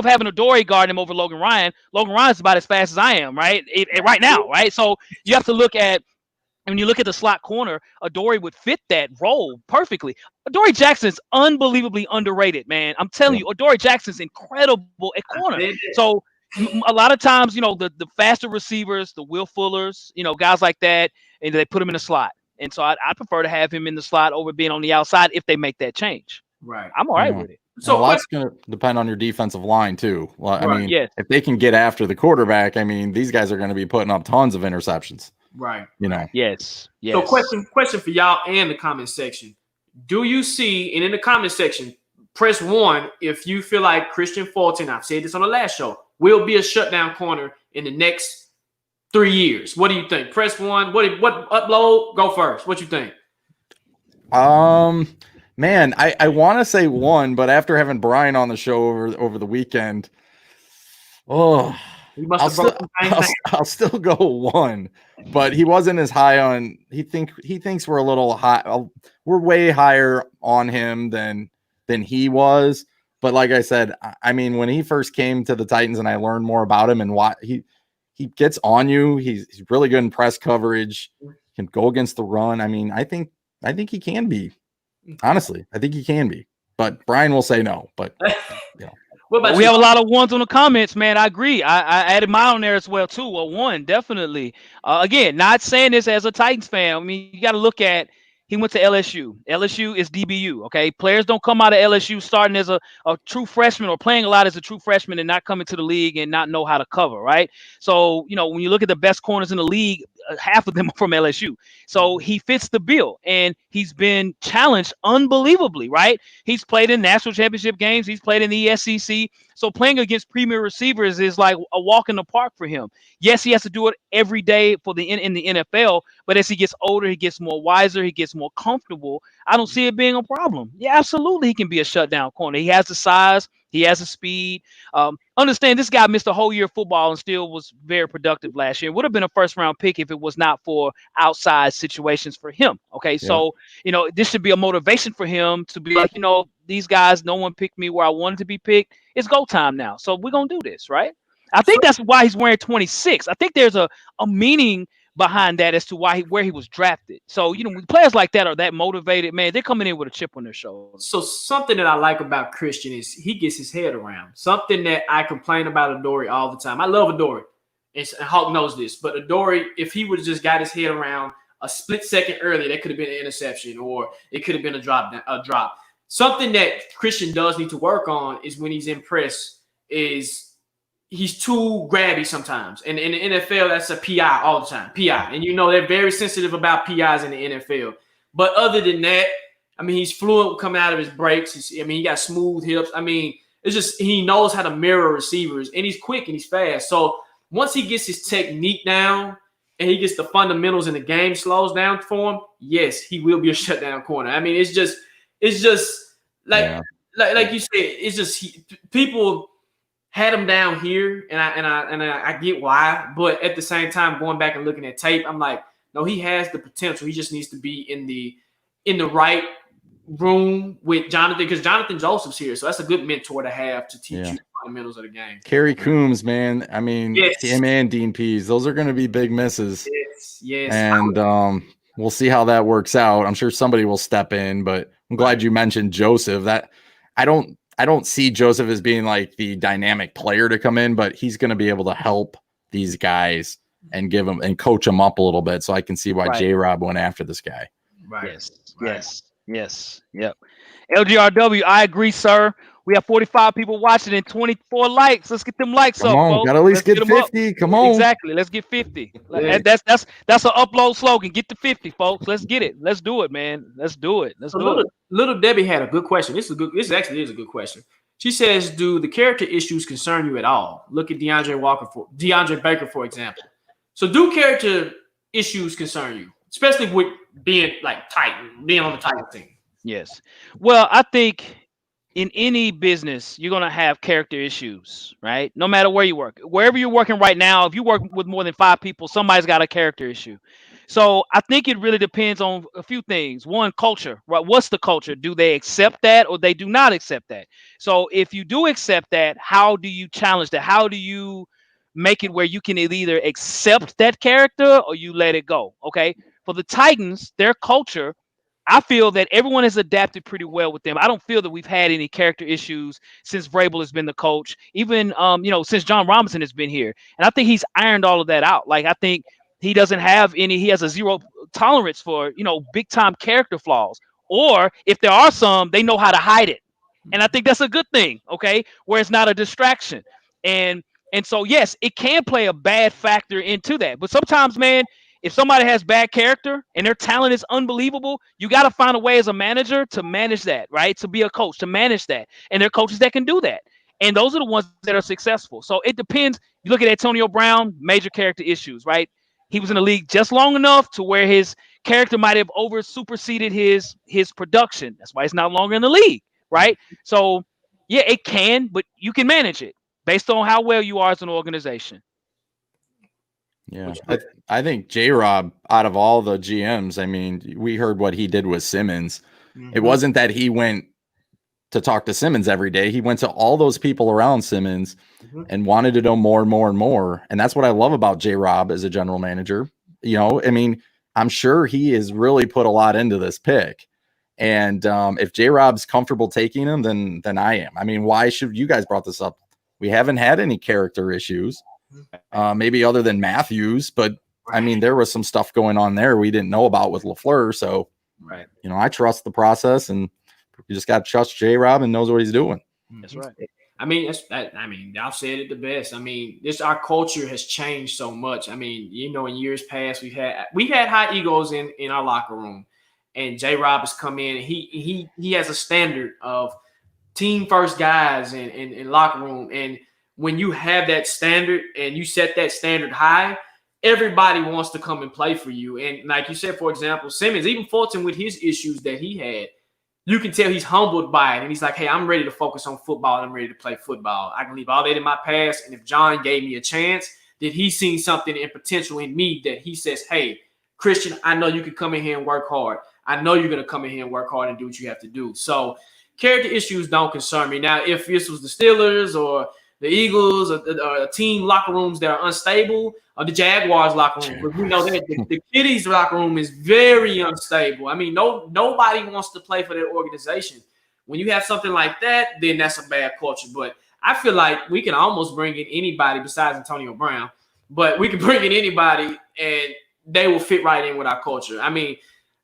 having Adoree guard him over Logan Ryan. Logan Ryan's about as fast as I am, right? Right now, right? So you have to look at, when you look at the slot corner, Adoree would fit that role perfectly. Adoree Jackson's unbelievably underrated, man. I'm telling you, Adoree Jackson's incredible at corner. So a lot of times, the faster receivers, the Will Fullers, guys like that, and they put him in the slot. And so I prefer to have him in the slot over being on the outside if they make that change. Right. I'm all right with it. So a lot's going to depend on your defensive line too. Well, if they can get after the quarterback, these guys are going to be putting up tons of interceptions. Right. Yes. So question for y'all and the comment section. Do you see, and in the comment section, press 1 if you feel like Christian Fulton, I've said this on the last show, will be a shutdown corner in the next 3 years. What do you think? Press 1. What upload? Go first. What you think? Man, I want to say 1, but after having Brian on the show over the weekend, I'll still go 1. But he wasn't as high on. He thinks we're a little high. We're way higher on him than he was. But like I said, when he first came to the Titans and I learned more about him and why he gets on you, he's really good in press coverage, can go against the run. I think he can be. Honestly, I think he can be. But Brian will say no. But we have a lot of 1s on the comments, man. I agree. I added mine on there as well too. A 1, definitely. Again, not saying this as a Titans fan. You got to look at. He went to LSU. LSU is DBU, okay? Players don't come out of LSU starting as a true freshman or playing a lot as a true freshman and not coming to the league and not know how to cover, right? So, when you look at the best corners in the league, half of them are from LSU. So he fits the bill, and he's been challenged unbelievably, right? He's played in national championship games. He's played in the SEC. So playing against premier receivers is like a walk in the park for him. Yes, he has to do it every day for in the NFL, but as he gets older, he gets more wiser, he gets more comfortable. I don't see it being a problem. Yeah, absolutely, he can be a shutdown corner. He has the size, he has the speed. Understand this guy missed a whole year of football and still was very productive last year. Would have been a first round pick if it was not for outside situations for him. Okay, so this should be a motivation for him to be like, these guys, no one picked me where I wanted to be picked. It's go time now, so we're gonna do this, right? I think that's why he's wearing 26. I think there's a meaning behind that as to where he was drafted. So, when players like that are that motivated, man, they're coming in with a chip on their shoulder. So something that I like about Christian is he gets his head around. Something that I complain about Adoree all the time. I love Adoree, and Hawk knows this. But Adoree, if he would have just got his head around a split second earlier, that could have been an interception, or it could have been a drop. Something that Christian does need to work on is when he's in press is he's too grabby sometimes. And in the NFL, that's a PI all the time. PI. And they're very sensitive about PIs in the NFL. But other than that, I mean, he's fluent coming out of his breaks. He got smooth hips. I mean, it's just he knows how to mirror receivers, and he's quick and he's fast. So once he gets his technique down and he gets the fundamentals and the game slows down for him, yes, he will be a shutdown corner. I mean, it's just like you said, it's just people had him down here, and I get why, but at the same time, going back and looking at tape, I'm like, no, he has the potential. He just needs to be in the right room with Jonathan, because Jonathan Joseph's here, so that's a good mentor to have to teach you the fundamentals of the game. Kerry Coombs, man, I mean, him and Dean Pease, those are going to be big misses. Yes. And we'll see how that works out. I'm sure somebody will step in, but I'm glad you mentioned Joseph. That I don't see Joseph as being like the dynamic player to come in, but he's going to be able to help these guys and give them and coach them up a little bit. So I can see why J-Rob went after this guy. Right. Yes. Yep. LGRW, I agree, sir. We have 45 people watching and 24 likes. Let's get them likes up, folks. Gotta at least get 50. Come on. Exactly. Let's get 50. That's an upload slogan. Get to 50, folks. Let's get it. Let's do it, man. Let's do it. Little Debbie had a good question. This actually is a good question. She says, "Do the character issues concern you at all? Look at DeAndre Baker, for example. So, do character issues concern you, especially with being like Titan, being on the Titan team?" Yes. Well, I think in any business, you're going to have character issues, right? No matter where you work. Wherever you're working right now, if you work with more than 5 people, somebody's got a character issue. So I think it really depends on a few things. One, culture, right? What's the culture? Do they accept that or they do not accept that? So if you do accept that, how do you challenge that? How do you make it where you can either accept that character or you let it go? Okay. For the Titans, their culture, I feel that everyone has adapted pretty well with them. I don't feel that we've had any character issues since Vrabel has been the coach, even since John Robinson has been here. And I think he's ironed all of that out. Like I think he doesn't have any. He has a zero tolerance for big time character flaws. Or if there are some, they know how to hide it. And I think that's a good thing. Okay, where it's not a distraction. And so yes, it can play a bad factor into that. But sometimes, man, if somebody has bad character and their talent is unbelievable, you got to find a way as a manager to manage that, right? To be a coach, to manage that. And there are coaches that can do that. And those are the ones that are successful. So it depends. You look at Antonio Brown, major character issues, right? He was in the league just long enough to where his character might have superseded his production. That's why he's not longer in the league, right? So, yeah, it can, but you can manage it based on how well you are as an organization. Yeah, I think J-Rob, out of all the GMs, I mean, we heard what he did with Simmons. Mm-hmm. It wasn't that he went to talk to Simmons every day. He went to all those people around Simmons and wanted to know more and more and more. And that's what I love about J-Rob as a general manager. I mean, I'm sure he has really put a lot into this pick. And if J-Rob's comfortable taking him, then I am. I mean, why should you guys brought this up? We haven't had any character issues. Maybe other than Matthews, but I mean, there was some stuff going on there we didn't know about with LaFleur. So, I trust the process, and you just got to trust J-Rob and knows what he's doing. That's right. I mean, I've said it the best. I mean, our culture has changed so much. I mean, in years past, we've had high egos in our locker room, and J. Rob has come in. And he has a standard of team first guys in locker room, and when you have that standard and you set that standard high, everybody wants to come and play for you. And like you said, for example, Simmons, even Fulton with his issues that he had, you can tell he's humbled by it. And he's like, hey, I'm ready to focus on football. I'm ready to play football. I can leave all that in my past. And if John gave me a chance, that he's seen something in potential in me that he says, hey, Christian, I know you can come in here and work hard. I know you're going to come in here and work hard and do what you have to do. So character issues don't concern me. Now, if this was the Steelers or the Eagles or team locker rooms that are unstable, or the Jaguars locker room, but we know that the Kitties locker room is very unstable. I mean, nobody wants to play for their organization. When you have something like that, then that's a bad culture. But I feel like we can almost bring in anybody besides Antonio Brown, but we can bring in anybody and they will fit right in with our culture. I mean,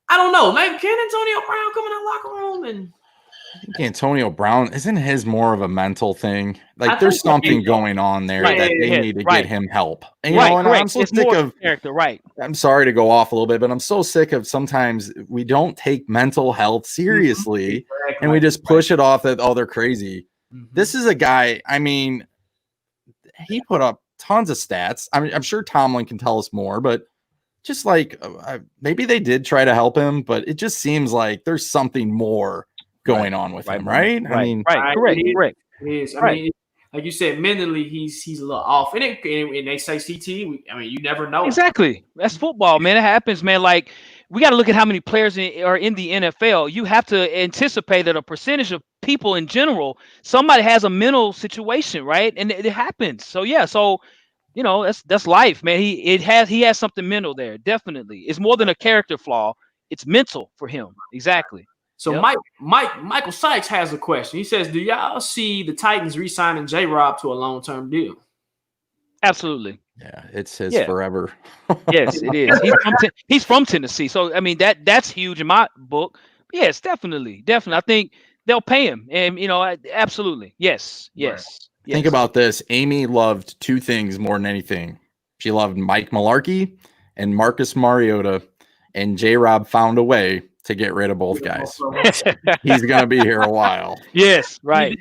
I don't know. Maybe can Antonio Brown come in our locker room and I think Antonio Brown, isn't his more of a mental thing? Like there's something going on there that they need to get him help. And, and I'm so sick of character, right? I'm sorry to go off a little bit, but I'm so sick of sometimes we don't take mental health seriously and we just push it off that, oh, they're crazy. This is a guy, I mean, he put up tons of stats. I mean, I'm sure Tomlin can tell us more, but just like maybe they did try to help him, but it just seems like there's something more going on with him, right? I mean, correct. It is. I mean, like you said, mentally he's a little off. And they say CT. I mean, you never know. Exactly. That's football, man. It happens, man. Like we got to look at how many players are in the NFL. You have to anticipate that a percentage of people in general, somebody has a mental situation, right? And it happens. So yeah. So that's life, man. He has something mental there. Definitely, it's more than a character flaw. It's mental for him. Exactly. So Michael Sykes has a question. He says, do y'all see the Titans re-signing J-Rob to a long-term deal? Absolutely. Yeah, it's his forever. Yes, it is. He's from Tennessee. So, I mean, that's huge in my book. Yes, definitely. I think they'll pay him. And, absolutely. Yes. Think about this. Amy loved two things more than anything. She loved Mike Mularkey and Marcus Mariota, and J-Rob found a way to get rid of both guys. He's going to be here a while. Yes, right.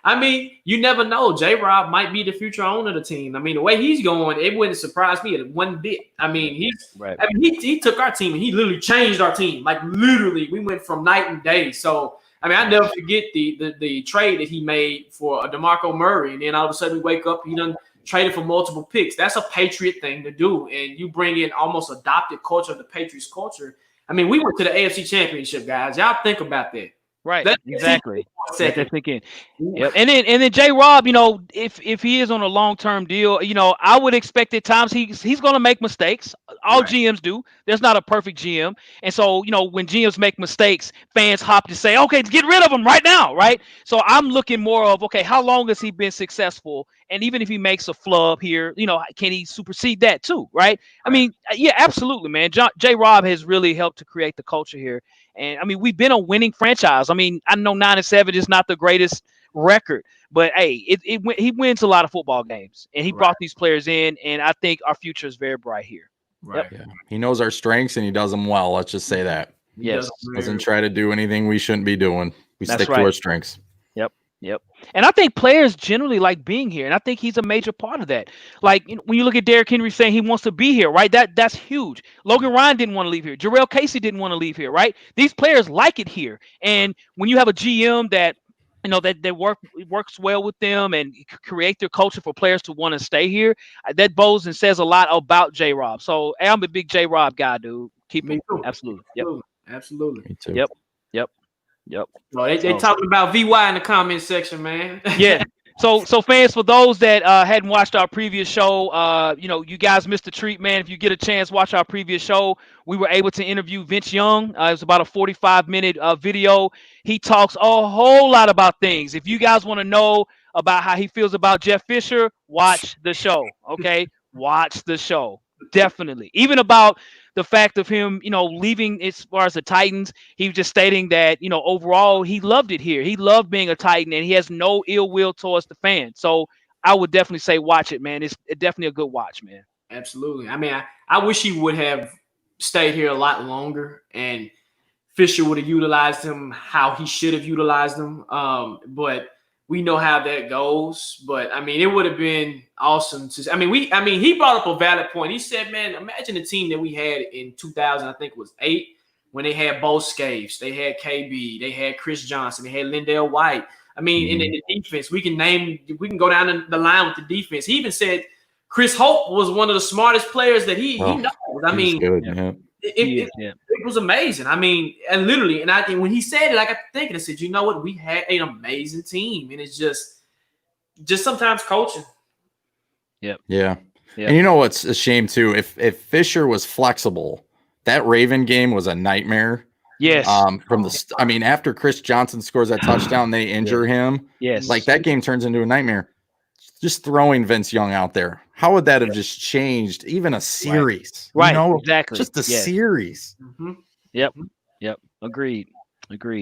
I mean, you never know. J-Rob might be the future owner of the team. I mean, the way he's going, it wouldn't surprise me one bit. I mean, he took our team and he literally changed our team. Like literally, we went from night and day. So, I mean, I never forget the trade that he made for DeMarco Murray. And then all of a sudden we wake up, he done traded for multiple picks. That's a Patriot thing to do. And you bring in almost adopted culture of the Patriots culture. I mean, we went to the AFC Championship, guys. Y'all think about that. Right. Exactly. Let that think in. Yep. And then J-Rob, if he is on a long-term deal, I would expect at times he's going to make mistakes. All GMs do. There's not a perfect GM. And so, when GMs make mistakes, fans hop to say, okay, get rid of him right now, right? So I'm looking more of, okay, how long has he been successful? And even if he makes a flub here, can he supersede that too, right? I mean, yeah, absolutely, man. J-Rob has really helped to create the culture here. And, I mean, we've been a winning franchise. I mean, I know 9-7 is not the greatest record, but, hey, he wins a lot of football games. And he brought these players in, and I think our future is very bright here. Right. Yep. Yeah. He knows our strengths, and he does them well. Let's just say that. Yes. Doesn't try to do anything we shouldn't be doing. We stick to our strengths. Yep. And I think players generally like being here, and I think he's a major part of that. Like when you look at Derrick Henry saying he wants to be here, right? That's huge. Logan Ryan didn't want to leave here. Jarrell Casey didn't want to leave here, right? These players like it here. And when you have a GM that works well with them and create their culture for players to want to stay here, that bodes and says a lot about J-Rob. So I'm a big J-Rob guy, dude. Keep him. Absolutely. Yep. Absolutely. Me too. Yep. Well, they talking about VY in the comment section, man. Yeah. So fans, for those that hadn't watched our previous show, you guys missed the treat, man. If you get a chance, watch our previous show. We were able to interview Vince Young. It was about a 45-minute video. He talks a whole lot about things. If you guys want to know about how he feels about Jeff Fisher, watch the show. Okay, watch the show. Definitely. Even about the fact of him, leaving as far as the Titans, he was just stating that, overall he loved it here. He loved being a Titan, and he has no ill will towards the fans. So I would definitely say watch it, man. It's definitely a good watch, man. Absolutely. I mean, I wish he would have stayed here a lot longer, and Fisher would have utilized him how he should have utilized him. But we know how that goes. But I mean, it would have been awesome to. He brought up a valid point. He said, "Man, imagine the team that we had in 2000. I think it was 8, when they had Bo Scaves, they had KB, they had Chris Johnson, they had Lindell White. I mean, in the defense, we can go down the line with the defense. He even said Chris Hope was one of the smartest players that he knows. I mean, good, it was amazing. I mean, and literally, and I think when he said it, I got thinking, I said, you know what? We had an amazing team, and it's just sometimes coaching. Yeah. And you know what's a shame too? If Fisher was flexible, that Raven game was a nightmare. Yes. After Chris Johnson scores that touchdown, they injure him. Yes. Like that game turns into a nightmare. Just throwing Vince Young out there, how would that have just changed even a series? Right. Exactly. Just a series. Mm-hmm. Yep. Agreed,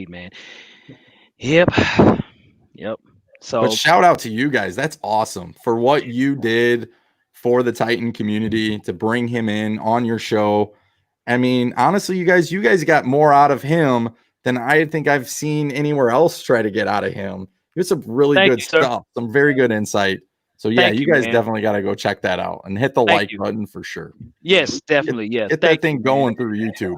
man. Yep. So, but shout out to you guys. That's awesome for what you did for the Titan community to bring him in on your show. I mean, honestly, you guys got more out of him than I think I've seen anywhere else try to get out of him. It's some really good stuff, some very good insight. So yeah, you guys definitely got to go check that out and hit the like button for sure. Yes, definitely. Yes, get that thing going through YouTube.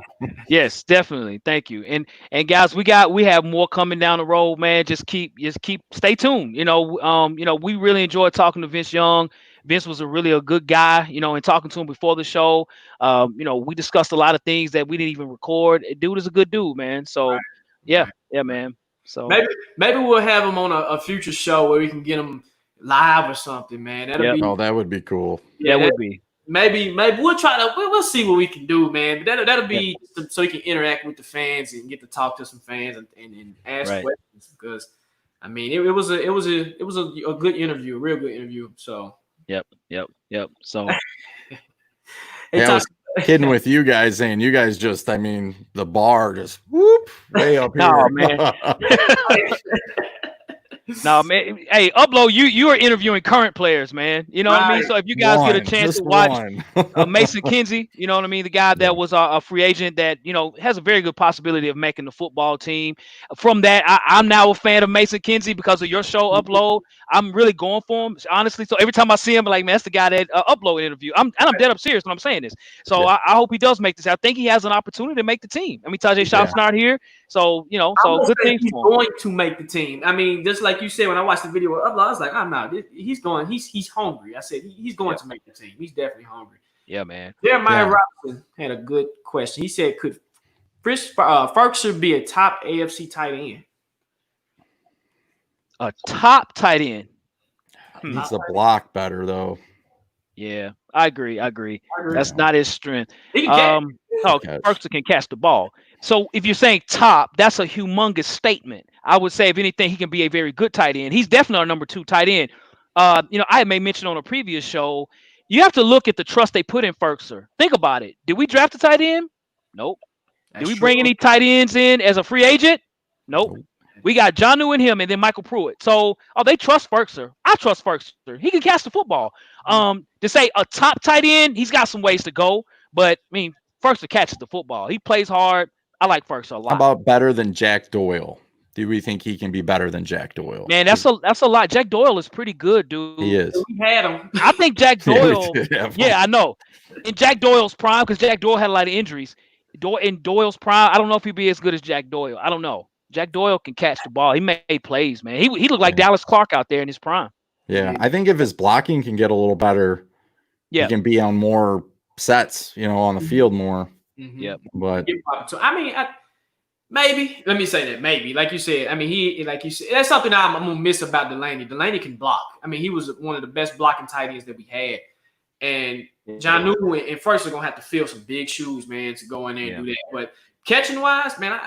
Yes, definitely. Thank you. And guys, we have more coming down the road, man. Just stay tuned. We really enjoyed talking to Vince Young. Vince was really a good guy, and talking to him before the show, we discussed a lot of things that we didn't even record. Dude is a good dude, man. So yeah, man. So maybe we'll have him on a future show where we can get him live or something, man. That would be cool. Yeah, that would be. Maybe we'll try to we'll see what we can do, man. But that'll be so he can interact with the fans and get to talk to some fans and ask questions, because I mean it was a good interview, a real good interview. So Yep. So I was kidding with you guys, saying you guys just, the bar just whoop way up here. No, man. No, man. Hey, Upload, you are interviewing current players, man. You know what I mean? So if you guys get a chance to watch Mason Kinsey, you know what I mean? The guy that was a free agent that, has a very good possibility of making the football team. From that, I'm now a fan of Mason Kinsey because of your show, Upload. I'm really going for him, honestly. So every time I see him, I'm like, man, that's the guy that Upload interview. I'm dead up serious when I'm saying this. So I hope he does make this. I think he has an opportunity to make the team. Tajay Shop's not here. So, so good things he's for him. going to make the team. I mean, just like you said, when I watched the video of Upload, I was like, I'm not. He's going. He's hungry. I said he's going to make the team. He's definitely hungry. Yeah, man. Jeremiah Robinson had a good question. He said, could Chris Ferguson be a top AFC tight end? A top tight end. Needs to block better, though. Yeah, I agree. That's not his strength. Ferguson can catch the ball. So if you're saying top, that's a humongous statement. I would say, if anything, he can be a very good tight end. He's definitely our number 2 tight end. I had made mention on a previous show, you have to look at the trust they put in Ferguson. Think about it. Did we draft a tight end? Nope. Did we bring any tight ends in as a free agent? Nope. We got Jonnu and him, and then Michael Pruitt. So, they trust Ferguson. I trust Ferguson. He can catch the football. To say a top tight end, he's got some ways to go. But, Ferguson catches the football. He plays hard. I like Ferguson a lot. How about better than Jack Doyle? Do we think he can be better than Jack Doyle? Man, that's a lot. Jack Doyle is pretty good, dude. He is. We had him. I think Jack Doyle. Yeah, I know. In Jack Doyle's prime, because Jack Doyle had a lot of injuries. In Doyle's prime, I don't know if he'd be as good as Jack Doyle. I don't know. Jack Doyle can catch the ball. He made plays, man. He looked like Dallas Clark out there in his prime. Yeah, I think if his blocking can get a little better, he can be on more sets, on the field more. Mm-hmm. Yep. But so maybe. Let me say that maybe, like you said. That's something I'm gonna miss about Delaney. Delaney can block. He was one of the best blocking tight ends that we had. And Jonnu and First are gonna have to fill some big shoes, man, to go in there and do that. But catching wise, man,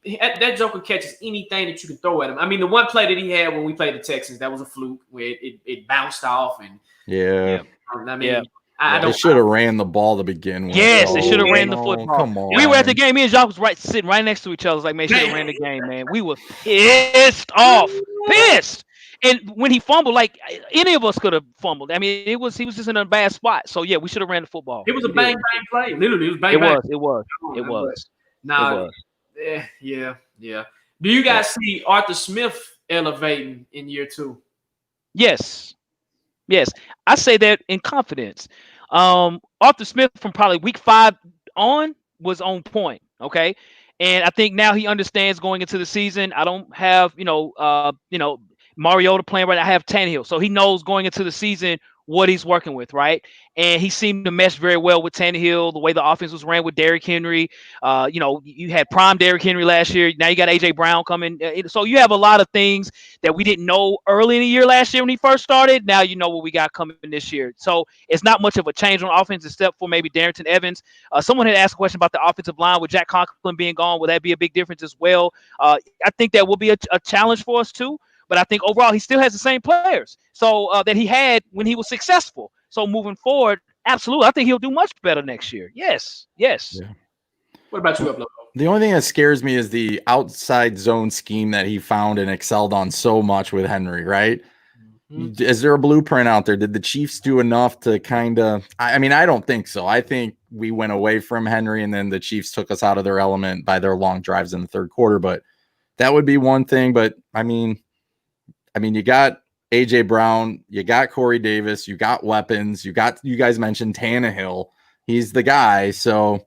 that Joker catches anything that you can throw at him. The one play that he had when we played the Texans, that was a fluke where it bounced off and I They don't. should have ran the ball to begin with. Yes, they should have ran the No, football. come on. We were at the game. Me and Jacques was sitting right next to each other. Like, man, should have Man. ran the game, man. We were pissed off, pissed. And when he fumbled, like any of us could have fumbled. I mean, he was just in a bad spot. So yeah, we should have ran the football. It was a We bang did. bang play. Literally, it was bang It bang. was. It was. It But was. It nah, was. yeah. Do you guys see Arthur Smith elevating in year 2? Yes. Yes. I say that in confidence. Arthur Smith from probably week 5 on was on point. Okay. And I think now he understands going into the season. I don't have, Mariota playing right now. I have Tannehill. So he knows going into the season what he's working with, right? And he seemed to mesh very well with Tannehill, the way the offense was ran with Derrick Henry. You had prime Derrick Henry last year. Now you got A.J. Brown coming. So you have a lot of things that we didn't know early in the year last year when he first started. Now you know what we got coming this year. So it's not much of a change on offense except for maybe Darrington Evans. Someone had asked a question about the offensive line with Jack Conklin being gone. Will that be a big difference as well? I think that will be a challenge for us too. But I think overall he still has the same players that he had when he was successful. So moving forward, absolutely, I think he'll do much better next year. Yes. Yeah. What about you, Upload? The only thing that scares me is the outside zone scheme that he found and excelled on so much with Henry, right? Mm-hmm. Is there a blueprint out there? Did the Chiefs do enough to kind of – I mean, I don't think so. I think we went away from Henry and then the Chiefs took us out of their element by their long drives in the third quarter. But that would be one thing. But, I mean, you got A.J. Brown, you got Corey Davis, you got weapons, you guys mentioned Tannehill. He's the guy. So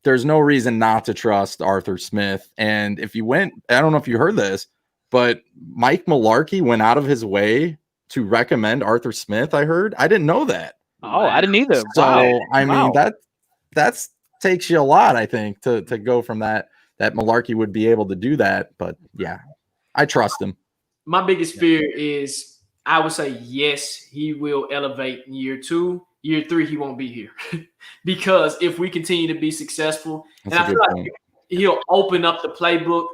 there's no reason not to trust Arthur Smith. And if you went, I don't know if you heard this, but Mike Mularkey went out of his way to recommend Arthur Smith. I heard. I didn't know that. Oh, I didn't either. So, wow. I mean, that takes you a lot, I think, to go from that Mularkey would be able to do that. But yeah, I trust him. My biggest fear is I would say, yes, he will elevate in year 2. Year 3, he won't be here. Because if we continue to be successful, and I feel like he'll open up the playbook.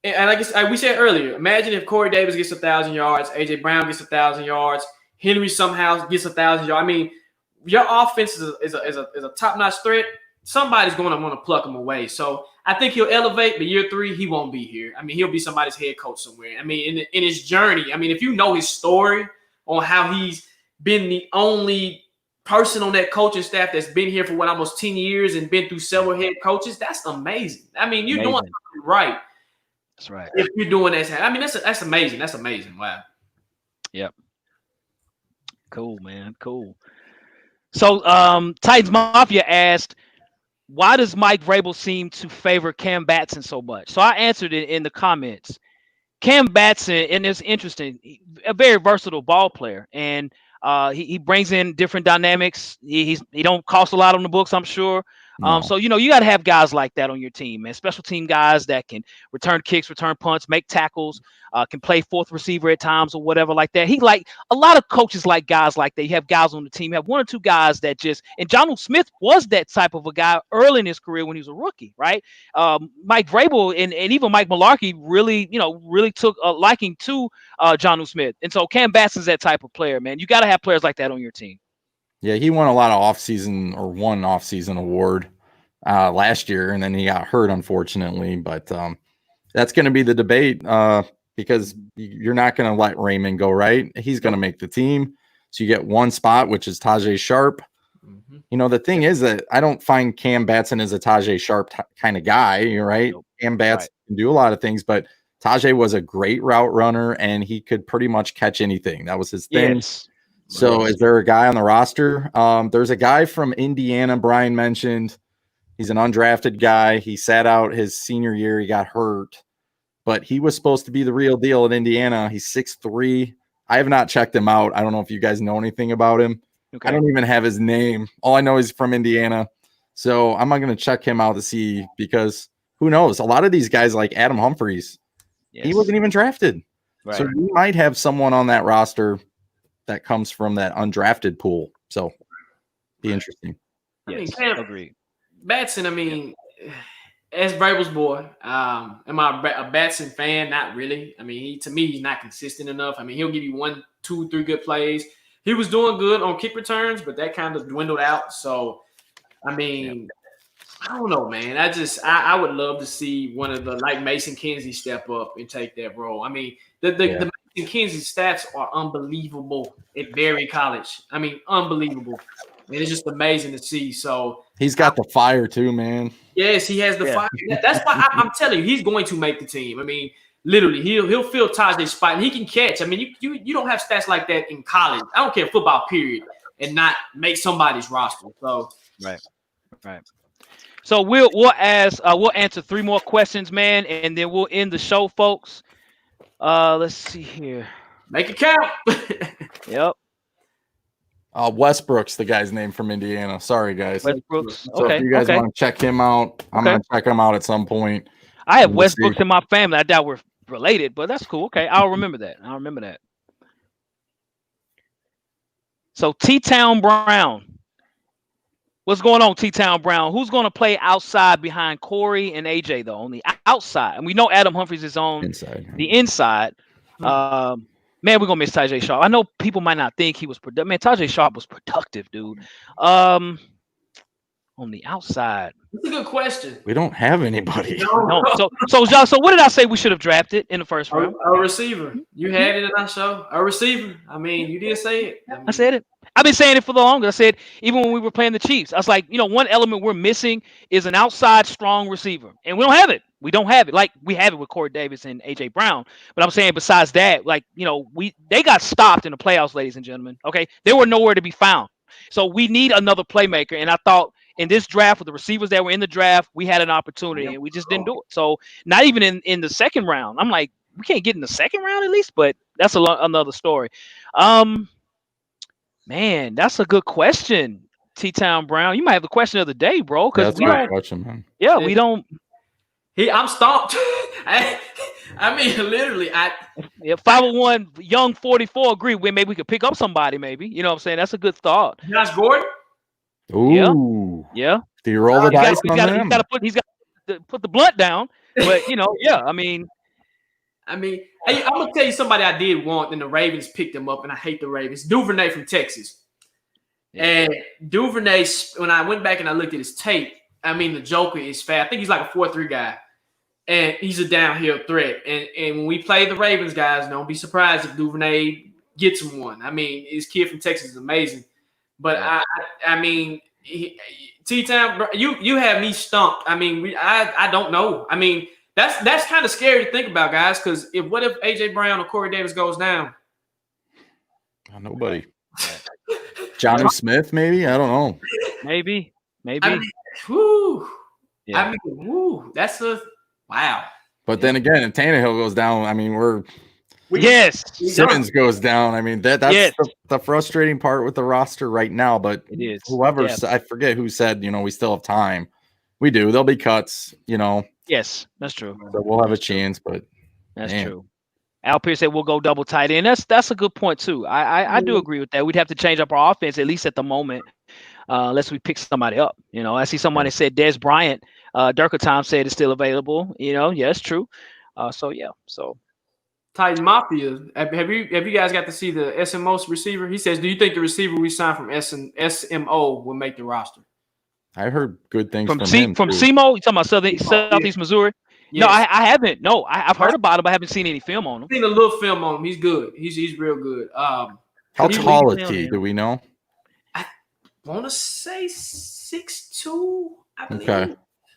And I guess we said earlier, imagine if Corey Davis gets 1,000 yards, A.J. Brown gets 1,000 yards, Henry somehow gets 1,000 yards. I mean, your offense is a top-notch threat. Somebody's going to want to pluck him away. So I think he'll elevate, but year 3, he won't be here. I mean, he'll be somebody's head coach somewhere. I mean, in his journey, I mean, if you know his story on how he's been the only person on that coaching staff that's been here for almost 10 years and been through several head coaches, that's amazing. I mean, you're doing something right. That's right. If you're doing that, I mean, that's amazing. That's amazing. Wow. Yep. Cool, man. Cool. So, Titans Mafia asked, why does Mike Vrabel seem to favor Cam Batson so much? So I answered it in the comments. Cam Batson, and it's interesting, a very versatile ball player, and he brings in different dynamics. He don't cost a lot on the books, I'm sure. No. So, you got to have guys like that on your team, man. Special team guys that can return kicks, return punts, make tackles, can play fourth receiver at times or whatever like that. A lot of coaches like guys like that. You have guys on the team, you have one or two guys that and Jonnu Smith was that type of a guy early in his career when he was a rookie, right? Mike Vrabel and even Mike Mularkey really took a liking to Jonnu Smith. And so Cam Batson's that type of player, man. You got to have players like that on your team. Yeah, he won a lot of one off-season award last year, and then he got hurt, unfortunately. But that's going to be the debate because you're not going to let Raymond go, right? He's going to make the team. So you get one spot, which is Tajay Sharp. Mm-hmm. The thing is that I don't find Cam Batson as a Tajay Sharp kind of guy, right? Nope. Cam Batson can do a lot of things, but Tajay was a great route runner, and he could pretty much catch anything. That was his thing. Yes. So is there a guy on the roster? There's a guy from Indiana Brian mentioned. He's an undrafted guy. He sat out his senior year. He got hurt, but he was supposed to be the real deal at Indiana. He's 6'3". I have not checked him out. I don't know if you guys know anything about him. Okay. I don't even have his name. All I know is from Indiana. So I'm not going to check him out to see, because who knows? A lot of these guys like Adam Humphries, he wasn't even drafted. Right. So we might have someone on that roster that comes from that undrafted pool. So be interesting. Yes, agreed. Batson, I mean, as Vrabel's boy, am I a Batson fan? Not really. I mean, to me, he's not consistent enough. I mean, he'll give you 1, 2, 3 good plays, he was doing good on kick returns, but that kind of dwindled out. So, I mean, I don't know, man. I would love to see one of the like Mason Kinsey step up and take that role. I mean, the Mason Kinsey stats are unbelievable at Berry College. I mean, unbelievable. And it's just amazing to see. So he's got the fire too, man. Yes, he has the fire. That's why I'm telling you, he's going to make the team. I mean, literally, he'll fill Tajay's spot, and he can catch. I mean, you don't have stats like that in college. I don't care football, period, and not make somebody's roster. So right. So we'll answer 3 more questions, man, and then we'll end the show, folks. Let's see here. Make it count. Yep. Westbrook's the guy's name from Indiana. Sorry, guys. Westbrook's. So if you guys want to check him out, I'm going to check him out at some point. I have Westbrooks in my family. I doubt we're related, but that's cool. Okay, I'll remember that. So T-Town Brown. What's going on, T-Town Brown? Who's going to play outside behind Corey and AJ, though, on the outside? And we know Adam Humphries is on the inside. Man, we're going to miss Tajay Sharp. I know people might not think he was productive. Man, Tajay Sharp was productive, dude. On the outside. That's a good question. We don't have anybody. No. So what did I say we should have drafted in the first round? A receiver. You had it in our show. A receiver. I mean, you did say it. I said it. I've been saying it for the longest. I said, even when we were playing the Chiefs, I was like, one element we're missing is an outside strong receiver. And we don't have it. We don't have it. Like we have it with Corey Davis and AJ Brown. But I'm saying besides that, like, they got stopped in the playoffs, ladies and gentlemen. Okay. They were nowhere to be found. So we need another playmaker. And I thought in this draft with the receivers that were in the draft, we had an opportunity and we just didn't do it. So not even in the second round. I'm like, we can't get in the second round at least, but that's another story. Man, that's a good question, T-Town Brown. You might have the question of the day, bro. Because we don't. Question, man. Yeah, we don't. I'm stumped. I mean, literally, 501 Young 44 agree with maybe we could pick up somebody. Maybe you know what I'm saying. That's a good thought. Josh Gordon. Ooh. Yeah. Do you roll the dice on him? He's got to put the blunt down. But yeah. I mean, I'm gonna tell you somebody I did want, and the Ravens picked him up, and I hate the Ravens. Duvernay from Texas. Yeah. And Duvernay, when I went back and I looked at his tape, I mean, the Joker is fast. I think he's like a 4.3 guy, and he's a downhill threat. And when we play the Ravens, guys, don't be surprised if Duvernay gets him one. I mean, his kid from Texas is amazing. But I mean, T-Town, you have me stumped. I mean, I don't know. I mean. That's kind of scary to think about, guys, because what if AJ Brown or Corey Davis goes down? Nobody. Johnny Smith, maybe? I don't know. Maybe. I mean, whoo. Yeah. I mean, whoo. That's wow. But then again, if Tannehill goes down, I mean, Simmons goes down. I mean, that's the frustrating part with the roster right now. But it is. I forget who said, we still have time. We do. There'll be cuts, Yes, that's true. So we'll have a chance, but that's true. Al Pierce said we'll go double tight end. That's a good point too. I do agree with that. We'd have to change up our offense at least at the moment, unless we pick somebody up. I see somebody said Des Bryant. Durkatom said is still available. Yeah, it's true. So Titan Mafia. Have you guys got to see the SMO receiver? He says, do you think the receiver we signed from SMO will make the roster? I heard good things from him. From SEMO? You talking about Southeast Missouri? Yes. No, I haven't. No, I've heard about him, but I haven't seen any film on him. I've seen a little film on him. He's good. He's real good. How tall is he? Do we know? I want to say 6'2", I believe. Okay.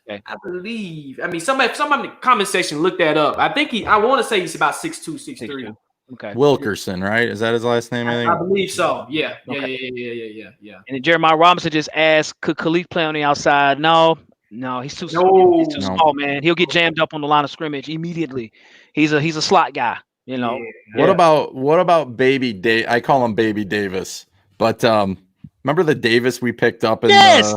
I believe. I mean, somebody in the comment section looked that up. I want to say he's about 6'2", 6'3". Okay. Wilkerson, right? Is that his last name? I believe so. Yeah. Yeah. And then Jeremiah Robinson just asked, could Khalif play on the outside? No, he's too small. He's too small, man. He'll get jammed up on the line of scrimmage immediately. He's a slot guy, Yeah. What about Baby Dave? I call him Baby Davis, but remember the Davis we picked up? Yes.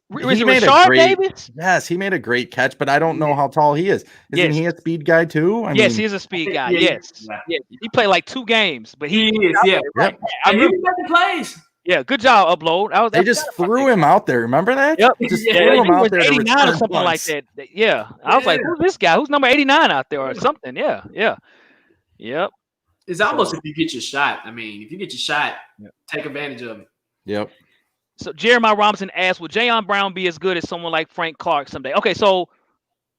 Was it Rashard Davis? Yes, he made a great catch, but I don't know how tall he is. Isn't he a speed guy too? Yes, he is a speed guy. Yes. He played like 2 games, but he is. Yeah. Yep. And he making plays. Yeah, good job, Upload. They just threw him out there. Remember that? Yep. Just threw him out there. 89 or something like that. Yeah. I was like, who's this guy? Who's number 89 out there or something? Yeah. Yep. It's almost if you get your shot. I mean, if you get your shot, Yep. take advantage of it. Yep. So Jeremiah Robinson asked, "Will Jayon Brown be as good as someone like Frank Clark someday?" Okay, so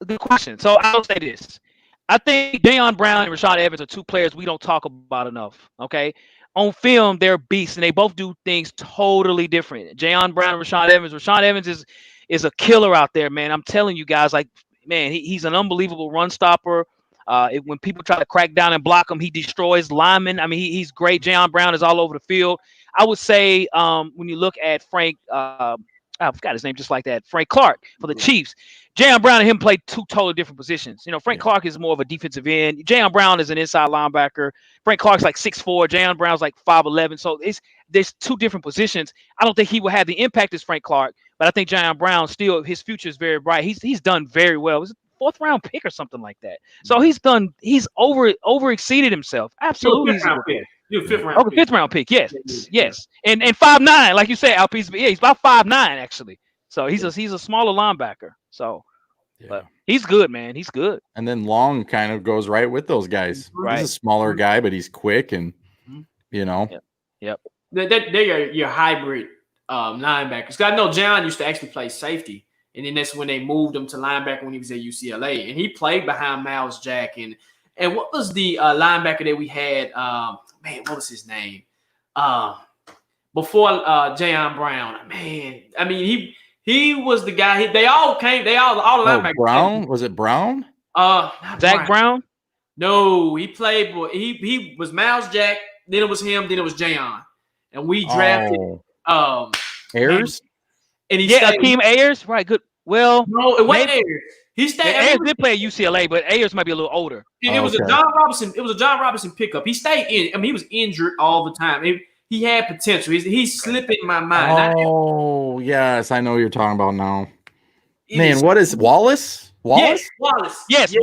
good question. So I'll say this: I think Jayon Brown and Rashad Evans are two players we don't talk about enough. Okay, on film they're beasts, and they both do things totally different. Jayon Brown and Rashad Evans. Rashad Evans is a killer out there, man. I'm telling you guys, like, man, he's an unbelievable run stopper. When people try to crack down and block him, he destroys linemen. I mean, he's great. Jayon Brown is all over the field. I would say when you look at Frank, I forgot his name just like that, Frank Clark for the Chiefs. Jayon Brown and him played two totally different positions. You know, Frank Clark is more of a defensive end. Jayon Brown is an inside linebacker. Frank Clark's like 6'4". Jayon Brown's like 5'11". So there's two different positions. I don't think he will have the impact as Frank Clark, but I think Jayon Brown still, his future is very bright. He's done very well. It was a fourth round pick or something like that. So he's over exceeded himself. Absolutely. Fifth round pick. Fifth round pick. Fifth round pick. Yes. And 5'9", like you said, Alpiz. Yeah, he's about 5'9" actually. So he's a smaller linebacker. So, but he's good, man. He's good. And then Long kind of goes right with those guys. Right. He's a smaller guy, but he's quick and you know. Yep. They're your hybrid linebackers. 'Cause I know John used to actually play safety. And then that's when they moved him to linebacker when he was at UCLA. And he played behind Miles Jack. And what was the linebacker that we had? Man, what was his name? Before Jayon Brown. Man, I mean, he was the guy. All the linebackers. Brown? Was it Brown? Zach Brown? No, he played. He was Miles Jack. Then it was him. Then it was Jayon. And we drafted Ayers. And he Akeem Ayers, right? Good. Well, no, it wasn't Ayers. He stayed. Ayers did play at UCLA, but Ayers might be a little older. It was a John Robinson. It was a John Robinson pickup. He stayed in. I mean, he was injured all the time. He had potential. He's slipping in my mind. Oh, yes, I know what you're talking about now. Man, what is Wallace? Yes, Wallace. Yes,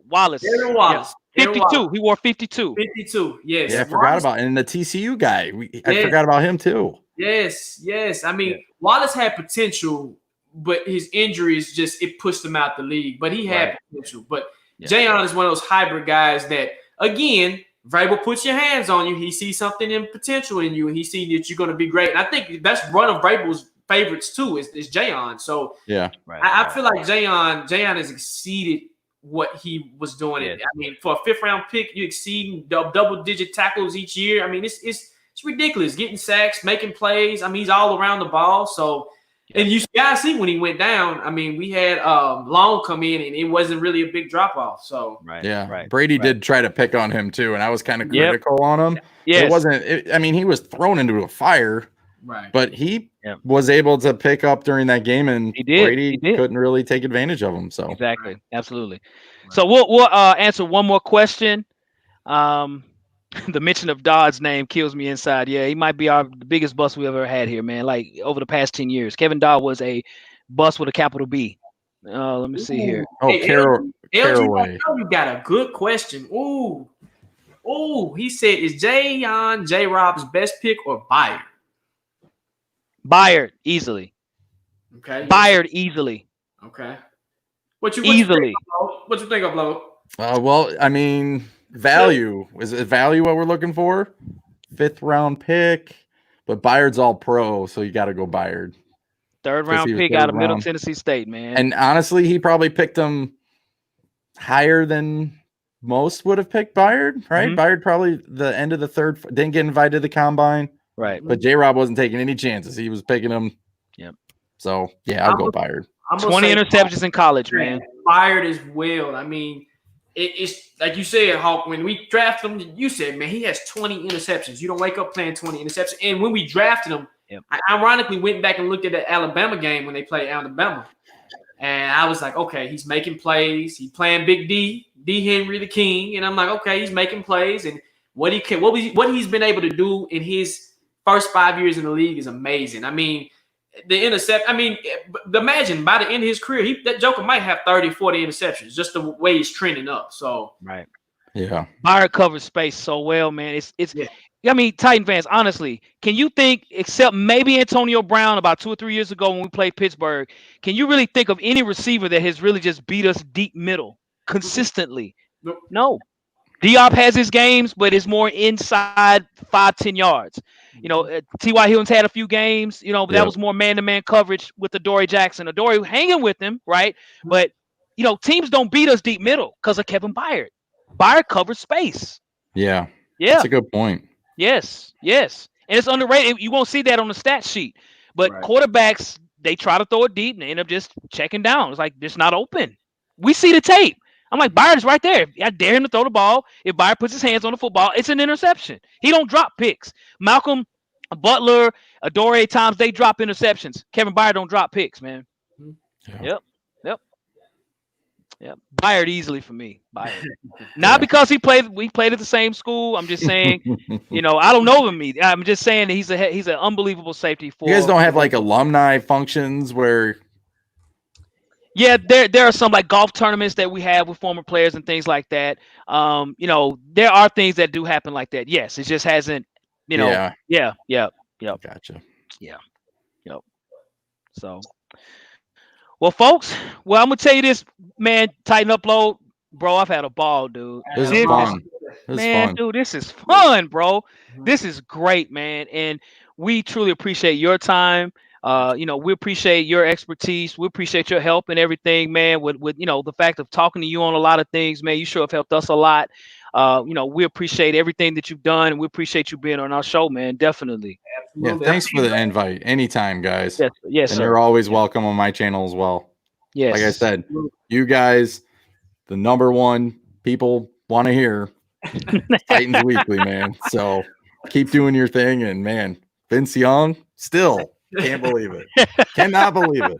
Wallace. Aaron Wallace. Yes. 52. He wore 52. 52. Yes. Yeah, I forgot about it. And the TCU guy. I forgot about him too. Yes. I mean, Wallace had potential, but his injuries it pushed him out the league. But he had potential. But Jayon is one of those hybrid guys that, again, Vrabel puts your hands on you. He sees something in potential in you, and he sees that you're going to be great. And I think that's one of Vrabel's favorites too. Is Jayon. So I feel like Jayon has exceeded what he was doing. I mean, for a fifth round pick, you exceeding double digit tackles each year. I mean, it's ridiculous. Getting sacks, making plays. I mean, he's all around the ball. So, and you guys see when he went down. I mean, we had Long come in, and it wasn't really a big drop off. So, Brady did try to pick on him too, and I was kind of critical on him. Yeah, it wasn't. I mean, he was thrown into a fire. Right. But he was able to pick up during that game, and Brady couldn't really take advantage of him. So exactly, absolutely. Right. So we'll answer one more question. The mention of Dodd's name kills me inside. Yeah, he might be the biggest bust we ever had here, man. Like over the past 10 years, Kevin Dodd was a bust with a capital B. Let me see here. Caraway. You got a good question. He said, is J-Rob's best pick or Byard? Byard easily. Okay. Byard easily. Okay. What you think of Blow? Well, I mean, value. Is it value what we're looking for? Fifth round pick, but Byard's all pro, so you got to go Byard. Third round pick out of Middle Tennessee State, man. And honestly, he probably picked him higher than most would have picked Byard, right? Mm-hmm. Byard probably the end of the third, didn't get invited to the combine. Right. But J-Rob wasn't taking any chances. He was picking them. Yep. So, yeah, I'll go Byard. 20 interceptions in college, man. Byard as well. I mean, it's like you said, Hawk, when we drafted him, you said, man, he has 20 interceptions. You don't wake up playing 20 interceptions. And when we drafted him, I ironically went back and looked at the Alabama game when they played Alabama. And I was like, okay, he's making plays. He's playing Big D Henry the King. And I'm like, okay, he's making plays. And what he's been able to do in his first 5 years in the league is amazing. I mean, imagine by the end of his career, that Joker might have 30, 40 interceptions, just the way he's trending up. So, right. Yeah. Byard covers space so well, man. I mean, Titan fans, honestly, can you think, except maybe Antonio Brown about 2 or 3 years ago when we played Pittsburgh, can you really think of any receiver that has really just beat us deep middle consistently? Nope. No. Diop has his games, but it's more inside 5-10 yards. T.Y. Hilton's had a few games, but that Yep. was more man-to-man coverage with Adoree Jackson. Adoree hanging with him, right? But, teams don't beat us deep middle because of Kevin Byard. Byard covers space. Yeah. Yeah. That's a good point. Yes. And it's underrated. You won't see that on the stat sheet. But quarterbacks, they try to throw it deep and they end up just checking down. It's like, it's not open. We see the tape. I'm like, Byard's right there. I dare him to throw the ball. If Byard puts his hands on the football, it's an interception. He don't drop picks. Malcolm, Butler, Adoree, times they drop interceptions. Kevin Byard don't drop picks, man. Yeah. Yep. Byard easily for me. Byard. Not because we played at the same school. I'm just saying, I don't know him. I'm just saying that he's an unbelievable safety for. You guys don't have like alumni functions where. Yeah, there are some like golf tournaments that we have with former players and things like that. There are things that do happen like that. Yes, it just hasn't. Yeah. Gotcha. Yeah. Yep. So. Well, folks, I'm gonna tell you this, man. Titan Upload, bro. I've had a ball, dude. This is fun. Dude, this is fun, bro. This is great, man, and we truly appreciate your time. We appreciate your expertise. We appreciate your help and everything, man. With the fact of talking to you on a lot of things, man. You sure have helped us a lot. We appreciate everything that you've done, and we appreciate you being on our show, man. Definitely. Yeah, thanks for the invite. Anytime, guys. Yes, and sir. you're always welcome on my channel as well. Yes. Like I said, you guys, the number one people want to hear Titans Weekly, man. So keep doing your thing. And man, Vince Young, still can't believe it. Cannot believe it.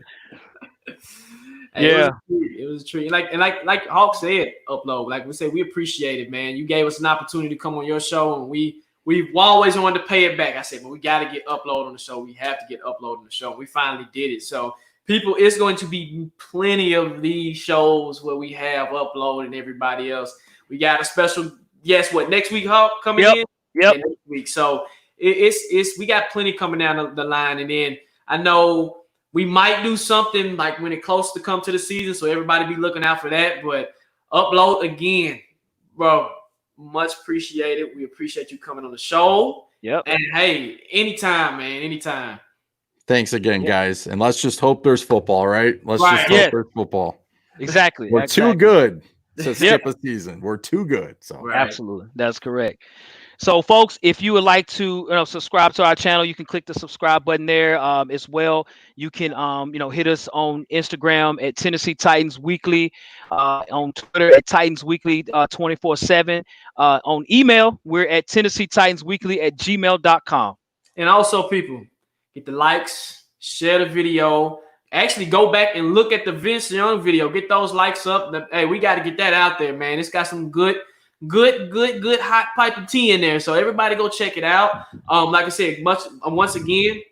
Hey, it was a treat. Like Hawk said, Upload. Like we said, we appreciate it, man. You gave us an opportunity to come on your show, and we've always wanted to pay it back. I said, but we got to get Upload on the show. We have to get Upload on the show. We finally did it. So people, it's going to be plenty of these shows where we have Upload and everybody else. We got a special guest, next week, Hawk, coming in? Yep. Next week. So it's we got plenty coming down the line. And then I know we might do something like when it close to come to the season, so everybody be looking out for that. But Upload again, bro, much appreciated. We appreciate you coming on the show. Yep. And hey, anytime, man, anytime. Thanks again, guys. And let's just hope there's football, right? Let's just hope there's football. Exactly. We're too good to skip a season. We're too good. So Absolutely. That's correct. So, folks, if you would like to subscribe to our channel, you can click the subscribe button there as well. You can, hit us on Instagram at Tennessee Titans Weekly, on Twitter at Titans Weekly 24/7. On email, we're at Tennessee Titans Weekly at gmail.com. And also, people, get the likes, share the video. Actually, go back and look at the Vince Young video. Get those likes up. Hey, we got to get that out there, man. It's got some good hot pipe of tea in there. So everybody go check it out. Like I said, once again,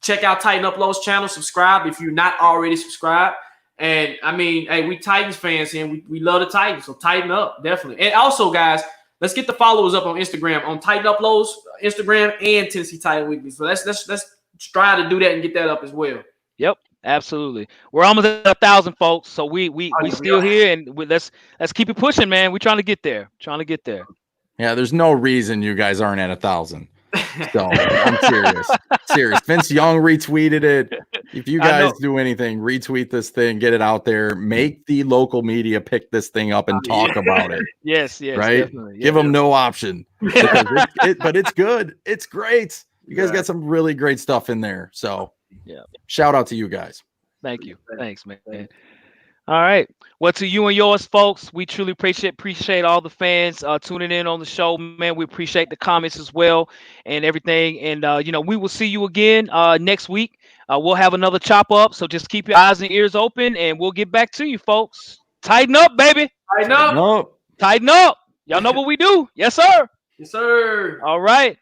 check out Titan Upload's channel. Subscribe if you're not already subscribed. And I mean, hey, we Titans fans here. We love the Titans, so tighten up, definitely. And also, guys, let's get the followers up on Instagram, on Titan Upload's Instagram and Tennessee Titan Weekly. So let's try to do that and get that up as well. Yep. Absolutely. We're almost at 1,000 folks. So we still here, and let's keep it pushing, man. We're trying to get there. Yeah, there's no reason you guys aren't at 1,000. So I'm serious. Vince Young retweeted it. If you guys do anything, retweet this thing, get it out there. Make the local media pick this thing up and talk about it. Yes, right. Definitely. Give them no option. But it's good. It's great. You guys got some really great stuff in there. So shout out to you guys. Thank you. Thanks, man. All right. Well, to you and yours, folks, we truly appreciate all the fans tuning in on the show, man. We appreciate the comments as well and everything. And, we will see you again next week. We'll have another chop up. So just keep your eyes and ears open, and we'll get back to you, folks. Tighten up, baby. Tighten up. Tighten up. Y'all know what we do. Yes, sir. Yes, sir. All right.